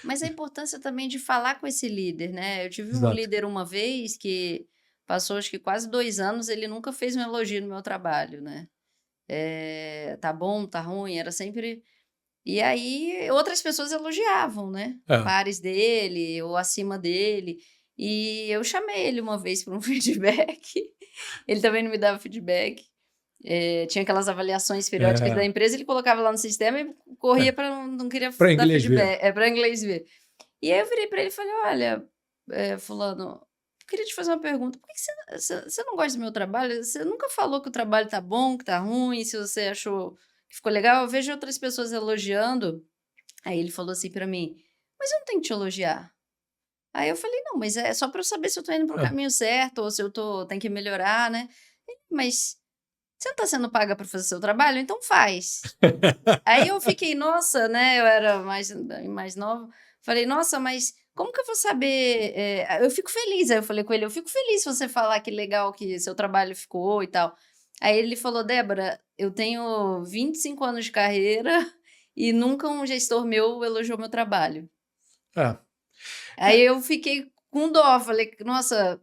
Mas a importância também de falar com esse líder, né. Eu tive um Exato. líder uma vez que passou acho que quase 2 anos, ele nunca fez um elogio no meu trabalho, né. Tá bom, tá ruim, era sempre e aí outras pessoas elogiavam, né, É. pares dele ou acima dele, e eu chamei ele uma vez para um feedback, ele também não me dava feedback, tinha aquelas avaliações periódicas da É. empresa, ele colocava lá no sistema e corria É. para não queria Para dar inglês ver. feedback, para inglês ver. E aí eu virei pra ele e falei: "Olha, fulano, queria te fazer uma pergunta. Por que que você não gosta do meu trabalho? Você nunca falou que o trabalho tá bom, que tá ruim, se você achou que ficou legal. Eu vejo outras pessoas elogiando. Aí ele falou assim pra mim: "Mas eu não tenho que te elogiar". Aí eu falei: "Não, mas é só pra eu saber se eu tô indo pro É. caminho certo ou se eu tenho que melhorar, né". Ele: "Mas você não tá sendo paga pra fazer seu trabalho? Então faz". Aí eu fiquei: "Nossa", né, eu era mais nova, falei: "Nossa, mas como que eu vou saber, eu fico feliz", aí eu falei com ele: "Eu fico feliz se você falar que legal que seu trabalho ficou e tal". Aí ele falou: "Débora, eu tenho 25 anos de carreira e nunca um gestor meu elogiou meu trabalho". É, Aí eu fiquei com dó, falei: "Nossa,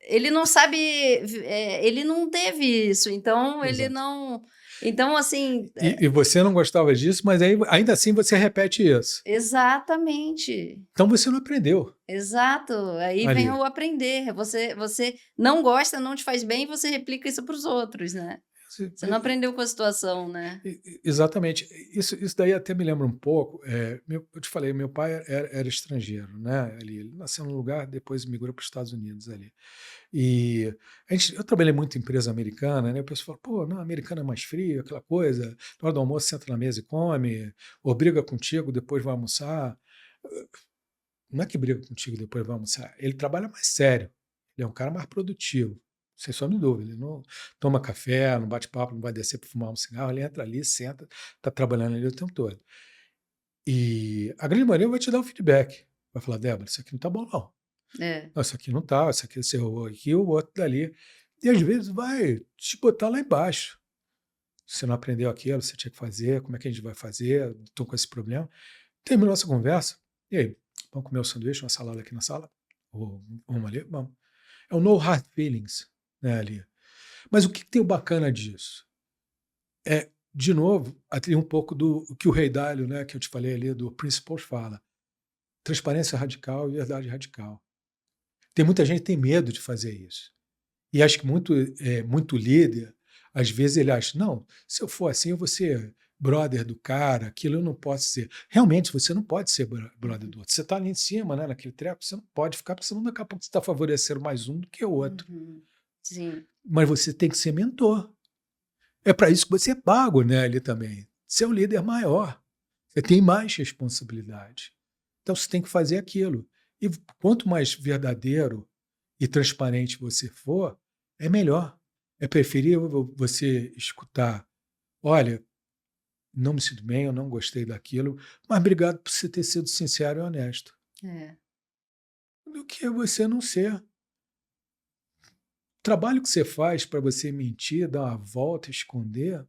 ele não sabe, ele não teve isso, então ele exato. não". Então assim, E você não gostava disso, mas aí ainda assim você repete isso. exatamente. Então você não aprendeu Exato, aí vem ali. o aprender, você não gosta, não te faz bem e você replica isso para os outros, né. Você- Você não aprendeu com a situação, né. Exatamente. Isso daí até me lembra um pouco. Eu te falei, meu pai era estrangeiro, né? Ele nasceu num lugar, depois migrou para os Estados Unidos ali. E eu trabalhei muito em empresa americana, né? O pessoal fala, pô, não, americano é mais frio, aquela coisa. Na hora do almoço, senta na mesa e come, ou briga contigo, depois vai almoçar. Não é que briga contigo e depois vai almoçar. Ele trabalha mais sério. Ele é um cara mais produtivo. Sem sombra de dúvida. Ele não toma café, não bate papo, não vai descer para fumar um cigarro. Ele entra ali, senta, está trabalhando ali o tempo todo. E a grande maioria vai te dar o feedback. Vai falar, Débora, isso aqui não está bom, não. É. Não, isso aqui não está, isso aqui você errou aqui, o outro dali. E às vezes vai te botar lá embaixo. Você não aprendeu aquilo, você tinha que fazer, como é que a gente vai fazer? Estou com esse problema. Terminou essa conversa. E aí, vamos comer o sanduíche, uma salada aqui na sala? Ou vamos ali? Vamos. É o no hard feelings, né, ali. Mas o que tem o bacana disso? É, de novo, tem um pouco do que o Rei Dalio, né, que eu te falei ali, do Principles fala. Transparência radical e verdade radical. Tem muita gente que tem medo de fazer isso. E acho que muito líder, às vezes ele acha, não, se eu for assim, eu vou ser brother do cara, aquilo eu não posso ser. Realmente, você não pode ser brother Uhum, do outro. Você está ali em cima, né, naquele treco, você não pode ficar, porque senão daqui a pouco você está favorecendo mais um do que o outro. uhum. Sim, Mas você tem que ser mentor. É para isso que você é pago, né, ali também. Você é o líder maior. Você tem mais responsabilidade. Então você tem que fazer aquilo. E quanto mais verdadeiro e transparente você for, é melhor. É preferível você escutar: olha, não me sinto bem, eu não gostei daquilo, mas obrigado por você ter sido sincero e honesto. é, Do que você não ser. O trabalho que você faz para você mentir, dar uma volta, esconder,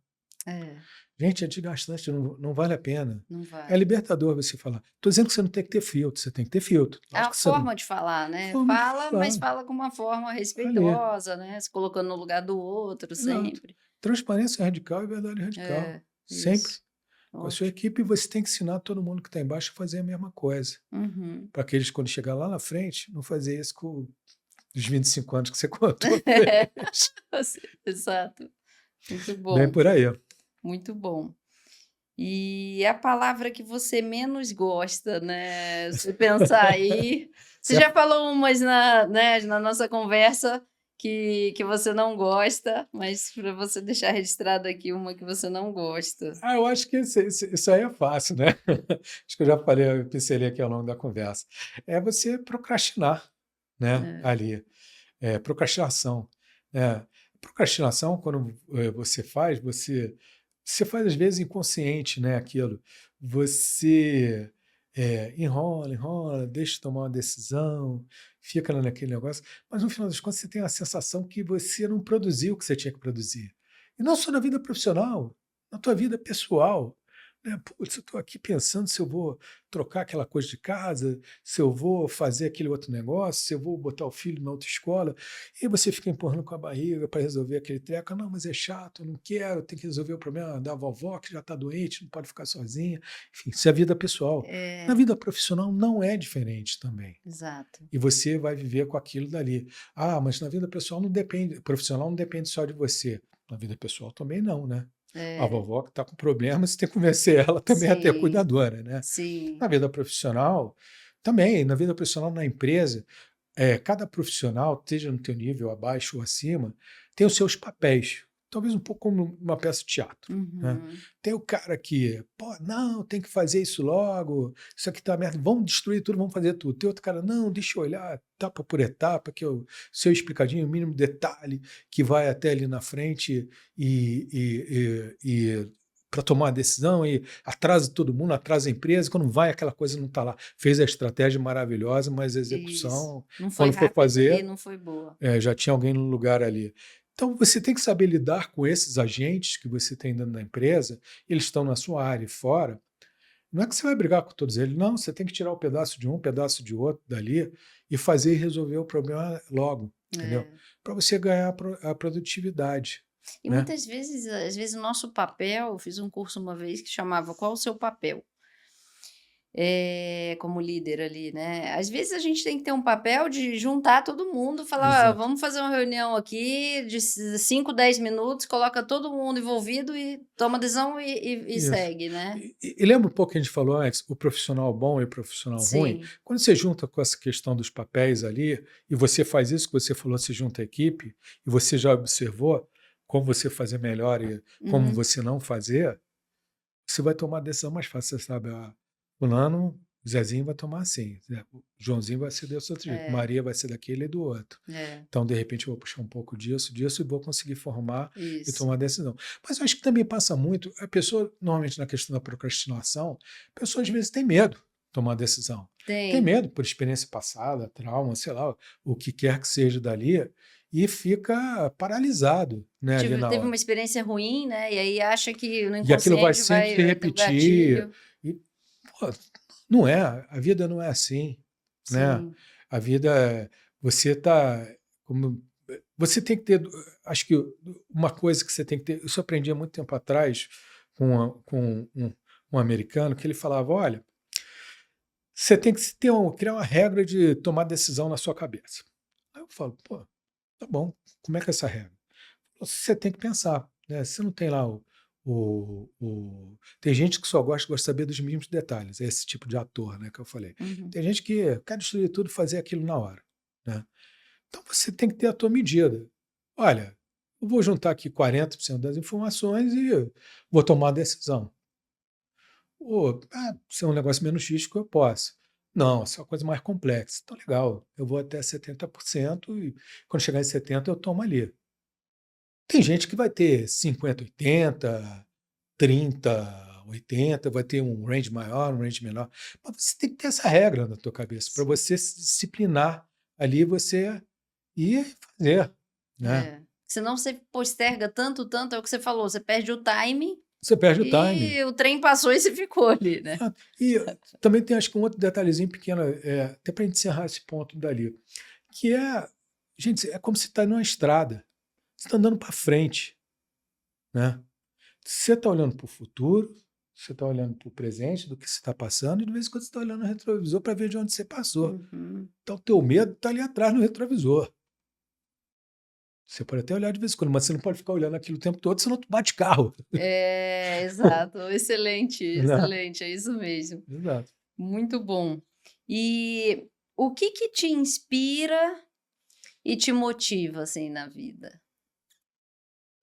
é, gente, é desgastante, não vale a pena. não É vale. libertador você falar. Estou dizendo que você não tem que ter filtro, você tem que ter filtro. É a Lógico que você não. forma de falar, né, Forma de fala, mas falar. fala com uma forma Ali. respeitosa, né, se colocando no lugar do outro Exato. sempre. Transparência radical e verdade radical. É, Sempre. isso, Com a sua ótimo. equipe, você tem que ensinar todo mundo que está embaixo a fazer a mesma coisa. Uhum. Para que eles, quando chegar lá na frente, não fazer isso com os 25 anos que você contou para eles. Exato, muito Bem bom, por aí. muito bom. E a palavra que você menos gosta, né, se pensar aí, você Você- já falou umas na nossa conversa que você não gosta, mas para você deixar registrado aqui uma que você não gosta. eu acho que isso aí é fácil, né? Acho que eu já falei, eu pincelei aqui ao longo da conversa. É você procrastinar, né? É, Ali. Procrastinação. É, procrastinação, quando você faz às vezes inconsciente, né, aquilo. Você enrola, enrola, deixa de tomar uma decisão, fica naquele negócio, mas no final das contas você tem a sensação que você não produziu o que você tinha que produzir. E não só na vida profissional, na tua vida pessoal. Né? Putz, eu estou aqui pensando se eu vou trocar aquela coisa de casa, se eu vou fazer aquele outro negócio, se eu vou botar o filho na outra escola, e aí você fica empurrando com a barriga para resolver aquele treco. Não, mas é chato, eu não quero, tem que resolver o problema da vovó que já está doente, não pode ficar sozinha. Enfim, isso é a vida pessoal. Na é, vida profissional não é diferente também. exato. E você vai viver com aquilo dali. Ah, mas na vida pessoal não depende, profissional não depende só de você. Na vida pessoal também não, né? A É, vovó que está com problema, você tem que convencer ela também a ter sim, cuidadora, né? Na sim, vida profissional, também, na vida profissional na empresa, cada profissional, esteja no teu nível abaixo ou acima, tem os seus papéis. Talvez um pouco como uma peça de teatro, né? Uhum. Tem o cara que, pô, não, tem que fazer isso logo, isso aqui tá merda, vamos destruir tudo, vamos fazer tudo. Tem outro cara, não, deixa eu olhar etapa por etapa, que eu sei explicadinho, o mínimo detalhe, que vai até ali na frente e para tomar a decisão e atrasa todo mundo, atrasa a empresa, quando vai aquela coisa não está lá. Fez a estratégia maravilhosa, mas a Isso. execução, Não foi quando for rápida e fazer, não foi boa. já tinha alguém no lugar ali. Então, você tem que saber lidar com esses agentes que você tem dentro da empresa, eles estão na sua área e fora. Não é que você vai brigar com todos eles, não, você tem que tirar um pedaço de um, um pedaço de outro dali e fazer e resolver o problema logo, entendeu? É. Para você ganhar a produtividade, E né? muitas vezes, às vezes, o nosso papel, eu fiz um curso uma vez que chamava Qual o seu papel? Como líder ali, né. Às vezes a gente tem que ter um papel de juntar todo mundo, falar: "Ó, Exato. vamos fazer uma reunião aqui de 5, 10 minutos, coloca todo mundo envolvido e toma decisão e Isso. segue", né. E lembra um pouco que a gente falou antes, o profissional bom e o profissional ruim? Sim. Quando você junta com essa questão dos papéis ali, e você faz isso que você falou, você junta a equipe, e você já observou como você fazer melhor e como Uhum. você não fazer, você vai tomar a decisão mais fácil. Você sabe, fulano, Zezinho vai tomar assim, Joãozinho vai ser desse outro jeito, É, Maria vai ser daquele e do outro. é, Então, de repente, eu vou puxar um pouco disso e vou conseguir formar e isso. tomar decisão. Mas eu acho que também passa muito, a pessoa, normalmente na questão da procrastinação, a pessoa às vezes tem medo de tomar decisão. Tem Tem. medo por experiência passada, trauma, sei lá, o que quer que seja dali, e fica paralisado, né, ali na Teve uma hora. experiência ruim, né, e aí acha que no E aquilo vai inconsciente sempre se vai ter o repetir. gatilho. E, pô, não é, a vida não é assim, né? Sim. A vida, você tá, como, você tem que ter, acho que uma coisa que você tem que ter, isso eu aprendi há muito tempo atrás com um americano, que ele falava, olha, você tem que criar uma regra de tomar decisão na sua cabeça. Aí eu falo, pô, tá bom, como é que é essa regra? Você tem que pensar, né? Você não tem lá tem gente que só gosta de saber dos mínimos detalhes, é esse tipo de ator, né, que eu falei. Uhum. Tem gente que quer destruir tudo e fazer aquilo na hora, né? Então você tem que ter a tua medida. Olha, eu vou juntar aqui 40% das informações e vou tomar a decisão. Ou, se é um negócio menos X que eu posso. Não, se é uma coisa mais complexa. Então, legal, eu vou até 70% e quando chegar em 70% eu tomo ali. Tem gente que vai ter 50, 80, 30, 80, vai ter um range maior, um range menor. Mas você tem que ter essa regra na tua cabeça para Sim. você se disciplinar ali, você ir fazer, né? É. Senão você posterga tanto, tanto, é o que você falou, você perde o time Você perde o time. e o trem passou e você ficou ali, né. E também tem, acho que um outro detalhezinho pequeno, até para encerrar esse ponto dali, que é, gente, é como se está numa estrada, você está andando para frente, né? Você está olhando para o futuro, você está olhando para o presente, do que você está passando, e de vez em quando você está olhando no retrovisor para ver de onde você passou. Uhum. Então, o teu medo está ali atrás no retrovisor. Você pode até olhar de vez em quando, mas você não pode ficar olhando aquilo o tempo todo, senão tu bate carro. É, exato. Excelente, Né? excelente, é isso mesmo. Exato. Muito bom. E o que que te inspira e te motiva, assim, na vida?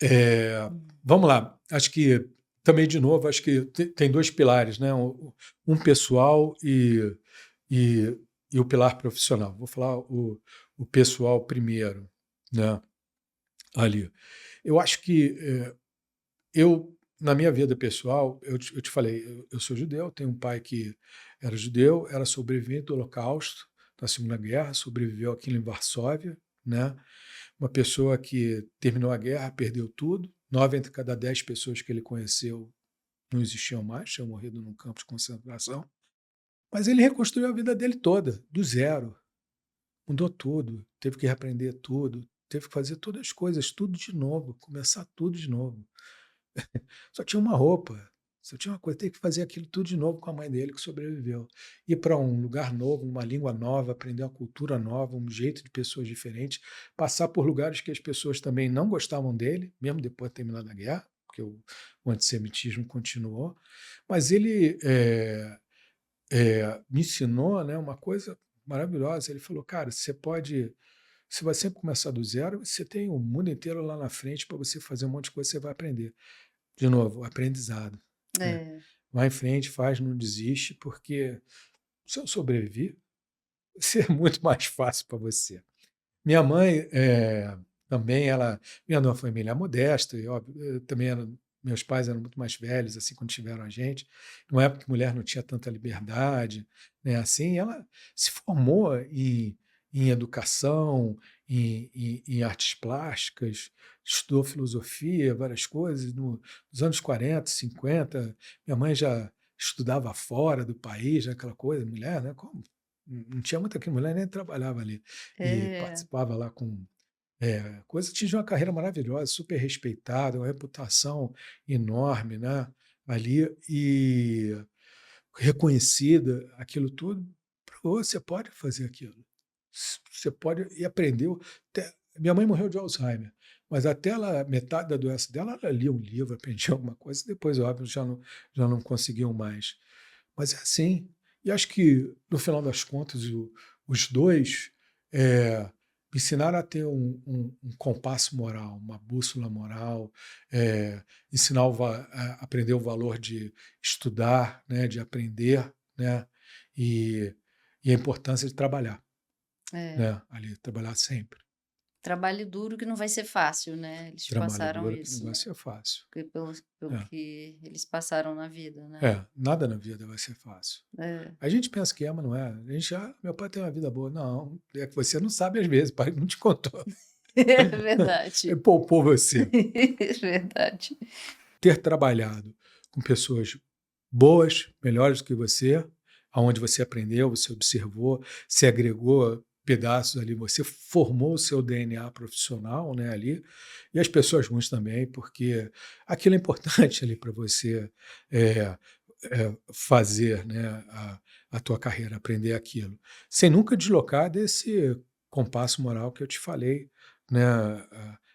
É, Hum. vamos lá. Acho que, também, de novo, acho que tem dois pilares, né? Um pessoal e, e o pilar profissional. Vou falar o pessoal primeiro, né? Ali. Eu acho que na minha vida pessoal, eu te falei, eu sou judeu, tenho um pai que era judeu, era sobrevivente do Holocausto, da Segunda Guerra, sobreviveu aqui em Varsóvia, né? Uma pessoa que terminou a guerra, perdeu tudo, 9 entre cada 10 pessoas que ele conheceu não existiam mais, tinham morrido num campo de concentração, mas ele reconstruiu a vida dele toda, do zero, mudou tudo, teve que reaprender tudo, teve que fazer todas as coisas, tudo de novo, começar tudo de novo. Só tinha uma roupa, só tinha uma coisa, tem que fazer aquilo tudo de novo com a mãe dele que sobreviveu. Ir para um lugar novo, uma língua nova, aprender uma cultura nova, um jeito de pessoas diferentes, passar por lugares que as pessoas também não gostavam dele, mesmo depois de terminar a guerra, porque o antissemitismo continuou. Mas ele me ensinou, né, uma coisa maravilhosa. Ele falou, cara, você vai sempre começar do zero, você tem o mundo inteiro lá na frente para você fazer um monte de coisa, você vai aprender. De novo, aprendizado, né? É, Vai em frente, faz, não desiste, porque se eu sobreviver, vai ser muito mais fácil para você. Minha mãe também, ela vinha de uma família modesta, e óbvio, meus pais eram muito mais velhos, assim, quando tiveram a gente. Numa época que mulher não tinha tanta liberdade, né? Assim, ela se formou em educação, em artes plásticas, estudou filosofia, várias coisas. Nos anos 40, 50, minha mãe já estudava fora do país, né, aquela coisa, mulher, né? Como? Não tinha muita que mulher nem trabalhava ali e é, participava lá com coisa. Tinha uma carreira maravilhosa, super respeitada, uma reputação enorme, né? Ali e reconhecida, aquilo tudo. Pô, você pode fazer aquilo. Você pode e aprendeu. Minha mãe morreu de Alzheimer, mas até metade da doença dela, ela lia um livro, aprendia alguma coisa, depois, óbvio, já não conseguiu mais. Mas é assim. E acho que, no final das contas, os dois me ensinaram a ter um compasso moral, uma bússola moral, ensinar aprender o valor de estudar, né, de aprender, né, e, e a importância de trabalhar, é. né, ali, trabalhar sempre. Trabalho duro que não vai ser fácil, né? Eles Trabalho passaram duro que não isso, vai né? ser fácil. Pelo É, que eles passaram na vida, né? nada na vida vai ser fácil. É, A gente pensa que é, mas não é. A gente, meu pai tem uma vida boa. Não, é que você não sabe às vezes, o pai não te contou. é Ele verdade. poupou você. É verdade. Ter trabalhado com pessoas boas, melhores do que você, aonde você aprendeu, você observou, se agregou pedaços ali, você formou o seu DNA profissional, né, ali, e as pessoas ruins também, porque aquilo é importante ali para você é, fazer, né, a tua carreira, aprender aquilo, sem nunca deslocar desse compasso moral que eu te falei, né,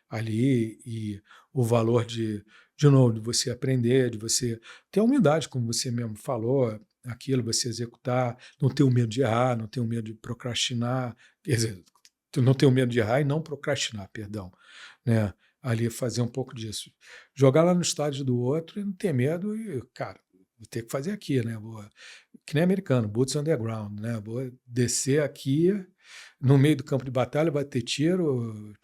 ali, e o valor de novo, de você aprender, de você ter humildade, como você mesmo falou, aquilo, você executar, não ter o medo de errar, não ter o medo de procrastinar, quer dizer, tu não ter o medo de errar e não procrastinar, perdão, né? Ali fazer um pouco disso. Jogar lá no estádio do outro e não ter medo e, cara, vou ter que fazer aqui, né? Que nem americano, boots on the ground, né? Vou descer aqui no meio do campo de batalha, vai ter tiro,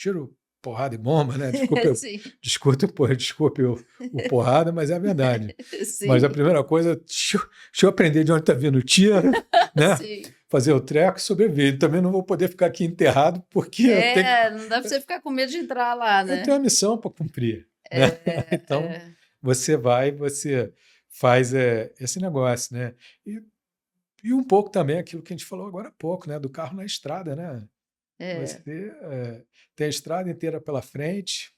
porrada e bomba, né? Sim, Desculpe o porrada, mas é a verdade. Mas a sim, primeira coisa, deixa eu aprender de onde está vindo o tiro, né? sim. Fazer o treco e sobreviver. Também não vou poder ficar aqui enterrado, porque Não dá pra você ficar com medo de entrar lá, eu tenho né? uma missão para cumprir, né? É, Então, é, você faz esse negócio, né? E um pouco também aquilo que a gente falou agora há pouco, né? Do carro na estrada, né? é. Você tem a estrada inteira pela frente,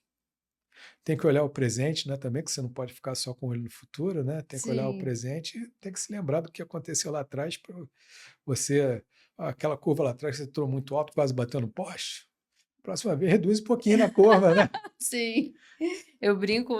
tem que olhar o presente, né, também, que você não pode ficar só com o olho no futuro, né? Tem que olhar o Sim. presente e tem que se lembrar do que aconteceu lá atrás para você. Aquela curva lá atrás que você entrou muito alto, quase batendo no poste. Próxima vez, reduz um pouquinho na curva, né? Sim. Eu brinco,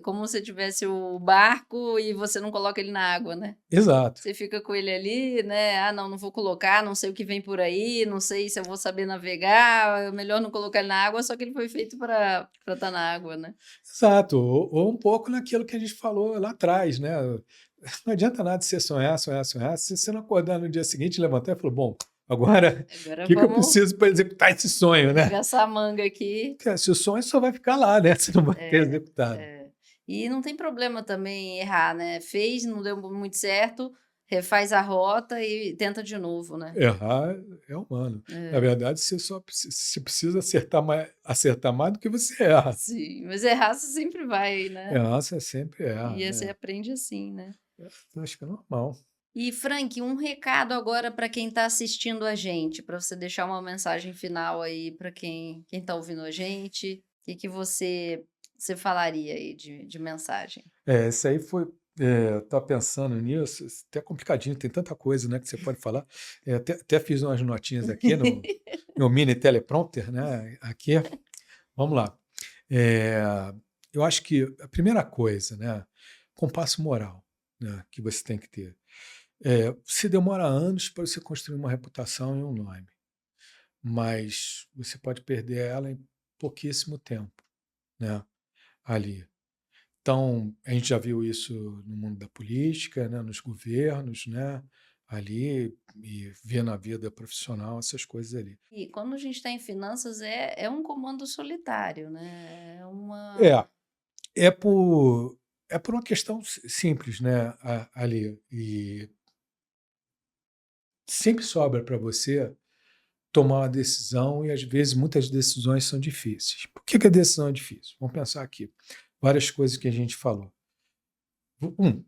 como se tivesse o barco e você não coloca ele na água, né? Exato. Você fica com ele ali, né? Ah, não, não vou colocar, não sei o que vem por aí, não sei se eu vou saber navegar, é melhor não colocar ele na água, só que ele foi feito para estar na água, né? Exato. Ou um pouco naquilo que a gente falou lá atrás, né? Não adianta nada você sonhar, sonhar, sonhar. Se você não acordar no dia seguinte, levantar e falar, bom, agora o Agora que eu vamos preciso para executar esse sonho, né? arregaçar a manga aqui. Porque se o sonho só vai ficar lá, né? Você não vai ter É, executado. é. E não tem problema também errar, né? Fez, não deu muito certo, refaz a rota e tenta de novo, né? Errar é humano. Na É, verdade, você precisa acertar mais do que você erra. sim, mas errar você sempre vai, né? Errar, você sempre erra, E aí você né? aprende assim, né? Acho que é normal. E Frank, um recado agora para quem está assistindo a gente, para você deixar uma mensagem final aí para quem está ouvindo a gente. O que que você falaria aí de mensagem? Isso aí foi. Tá pensando nisso, isso até complicadinho, tem tanta coisa, né, que você pode falar. Até fiz umas notinhas aqui no meu mini teleprompter, né? Aqui, vamos lá. É, eu acho que a primeira coisa, né, compasso moral, né, que você tem que ter. Você demora anos para você construir uma reputação e um nome, mas você pode perder ela em pouquíssimo tempo, né, ali. Então, a gente já viu isso no mundo da política, né, nos governos, né, ali, e vê na vida profissional essas coisas ali. E quando a gente está em finanças é um comando solitário, né, é uma É, é por, é por uma questão simples, né, ali, e sempre sobra para você tomar uma decisão e às vezes muitas decisões são difíceis. Por que que a decisão é difícil? Vamos pensar aqui, várias coisas que a gente falou. Um,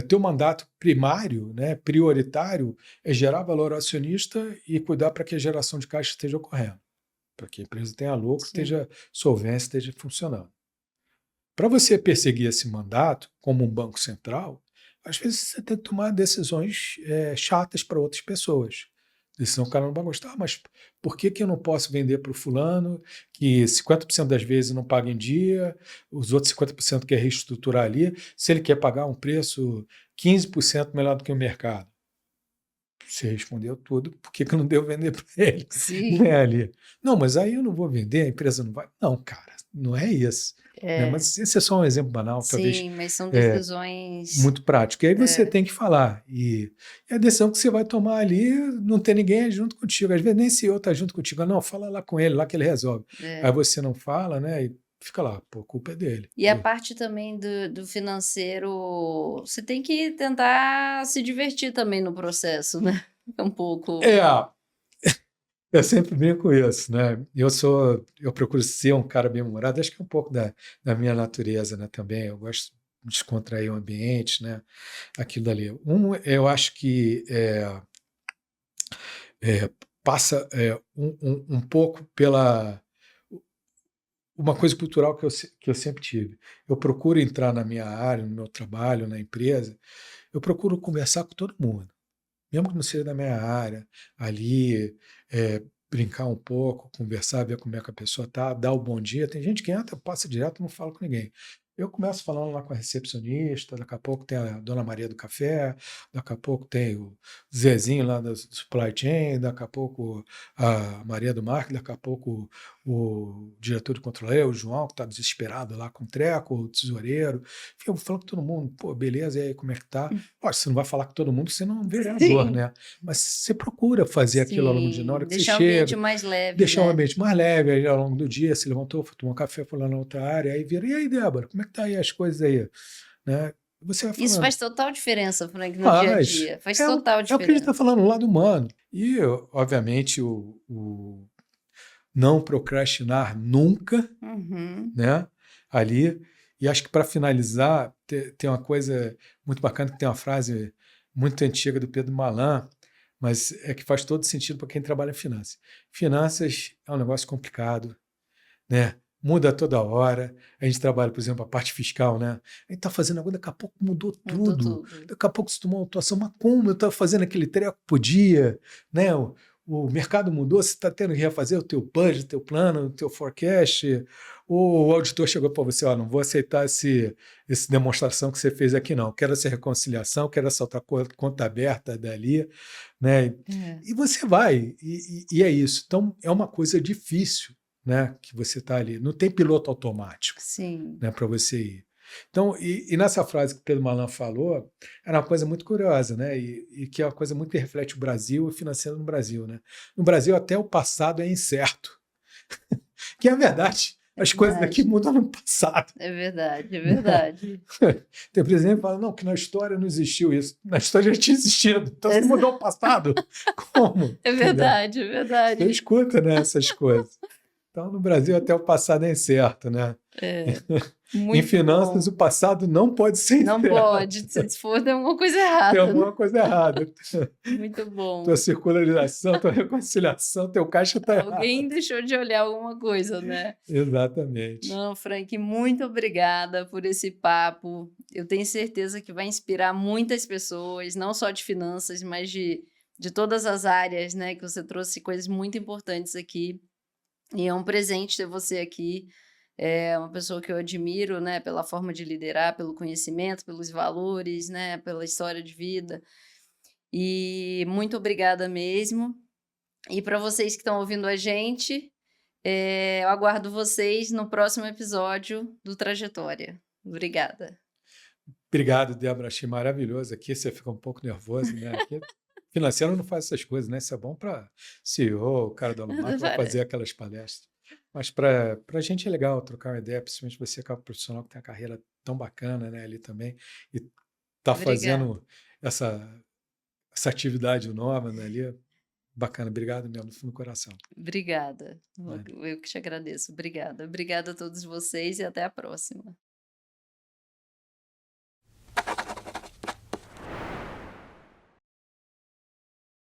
teu mandato primário, né, prioritário, é gerar valor ao acionista e cuidar para que a geração de caixa esteja ocorrendo, para que a empresa tenha lucro, sim, esteja solvência, esteja funcionando. Para você perseguir esse mandato, como um banco central, às vezes você tem que tomar decisões chatas para outras pessoas. Decisão que o cara não vai gostar, mas por que que eu não posso vender para o fulano que 50% das vezes não paga em dia, os outros 50% quer reestruturar ali, se ele quer pagar um preço 15% melhor do que o mercado? Você respondeu tudo, por que que eu não devo vender para ele? sim, Né, ali. Não, mas aí eu não vou vender, a empresa não vai. Não, cara, não é isso. Né? é, Mas esse é só um exemplo banal, talvez sim, mas são é, decisões muito prático. E aí você é, tem que falar. E a decisão que você vai tomar ali, não tem ninguém junto contigo. Às vezes nem CEO está junto contigo. Não, fala lá com ele, lá que ele resolve. Aí é. você não fala, né? E fica lá, pô, a culpa é dele. E a parte também do financeiro, você tem que tentar se divertir também no processo, né, é um pouco É, eu sempre brinco com isso, né? Eu procuro ser um cara bem-humorado, acho que é um pouco da minha natureza, né, também. Eu gosto de descontrair o ambiente, né? Aquilo dali. Eu acho que é, passa um pouco pela uma coisa cultural que eu sempre tive. Eu procuro entrar na minha área, no meu trabalho, na empresa, eu procuro conversar com todo mundo, mesmo que não seja da minha área, ali, brincar um pouco, conversar, ver como é que a pessoa está, dar o bom dia. Tem gente que entra, passa direto, não fala com ninguém. Eu começo falando lá com a recepcionista, daqui a pouco tem a Dona Maria do Café, daqui a pouco tem o Zezinho lá da Supply Chain, daqui a pouco a Maria do Marketing, daqui a pouco o diretor de controle, o João, que está desesperado lá com o treco, o tesoureiro. Enfim, eu vou falando com todo mundo, pô, beleza, e aí, como é que tá? Lógico, você não vai falar com todo mundo, você não é um vereador, sim, né? Mas você procura fazer aquilo ao longo do dia. Na hora sim, que você deixar o ambiente chega, mais leve, deixar o né. ambiente mais leve, aí ao longo do dia, se levantou, foi tomar um café, foi lá na outra área, aí vira, e aí, Débora, como é que tá aí as coisas aí? Né? Você vai Isso falando, faz total diferença, Frank, no dia a mas dia, faz total é o que a gente está diferença. falando, o lado humano. E, obviamente, não procrastinar nunca, Uhum. né? Ali. E acho que para finalizar, tem uma coisa muito bacana, que tem uma frase muito antiga do Pedro Malan, mas é que faz todo sentido para quem trabalha em finanças. Finanças é um negócio complicado, né? Muda toda hora. A gente trabalha, por exemplo, a parte fiscal, né? A gente está fazendo agora, daqui a pouco mudou Mudou tudo. tudo. Daqui a pouco se tomou uma atuação, mas como eu estava fazendo aquele treco podia, né? O mercado mudou, você está tendo que refazer o teu budget, o teu plano, o teu forecast. O auditor chegou para você, ó, não vou aceitar esse demonstração que você fez aqui, não. Quero essa reconciliação, quero essa outra conta aberta dali, né? É, E você vai, e é isso. Então, é uma coisa difícil, né, que você está ali. Não tem piloto automático, sim. né, para você ir. Então, e nessa frase que o Pedro Malan falou, era uma coisa muito curiosa, né, e que é uma coisa muito que reflete o Brasil e o financeiro no Brasil. Né? No Brasil, até o passado é incerto, que é a verdade. É As coisas daqui verdade, mudam no passado. é verdade, é Né? verdade. Tem presidente que fala, não, que na história não existiu isso. Na história já tinha existido. Então, se Exa mudou o passado, como? é Entendeu? verdade, é Você verdade. escuta, né, essas coisas. Então, no Brasil, até o passado é incerto, né? É, Em muito finanças, bom. o passado não pode ser Não incerto. pode, se for tem alguma coisa Tem errada, né. alguma coisa errada. Muito Tua bom. circularização, tua reconciliação, teu caixa está Alguém errado. deixou de olhar alguma coisa, né. Exatamente. Não, Frank, muito obrigada por esse papo. Eu tenho certeza que vai inspirar muitas pessoas, não só de finanças, mas de todas as áreas, né, que você trouxe coisas muito importantes aqui. E é um presente ter você aqui. É uma pessoa que eu admiro, né, pela forma de liderar, pelo conhecimento, pelos valores, né, pela história de vida. E muito obrigada mesmo. E para vocês que estão ouvindo a gente, eu aguardo vocês no próximo episódio do Trajetória. Obrigada. Obrigado, Débora. Achei maravilhoso aqui. Você fica um pouco nervoso, né? Aqui, financeiro não faz essas coisas, né? Isso é bom para CEO, o cara da Lumar, que vai fazer aquelas palestras. Mas para a gente é legal trocar uma ideia, principalmente você que é um profissional que tem uma carreira tão bacana, né, ali também, e tá Obrigada. fazendo essa atividade nova, né, ali. Bacana. Obrigado mesmo, do fundo do coração. Obrigada. Né? Eu que te agradeço. Obrigada. Obrigada a todos vocês e até a próxima.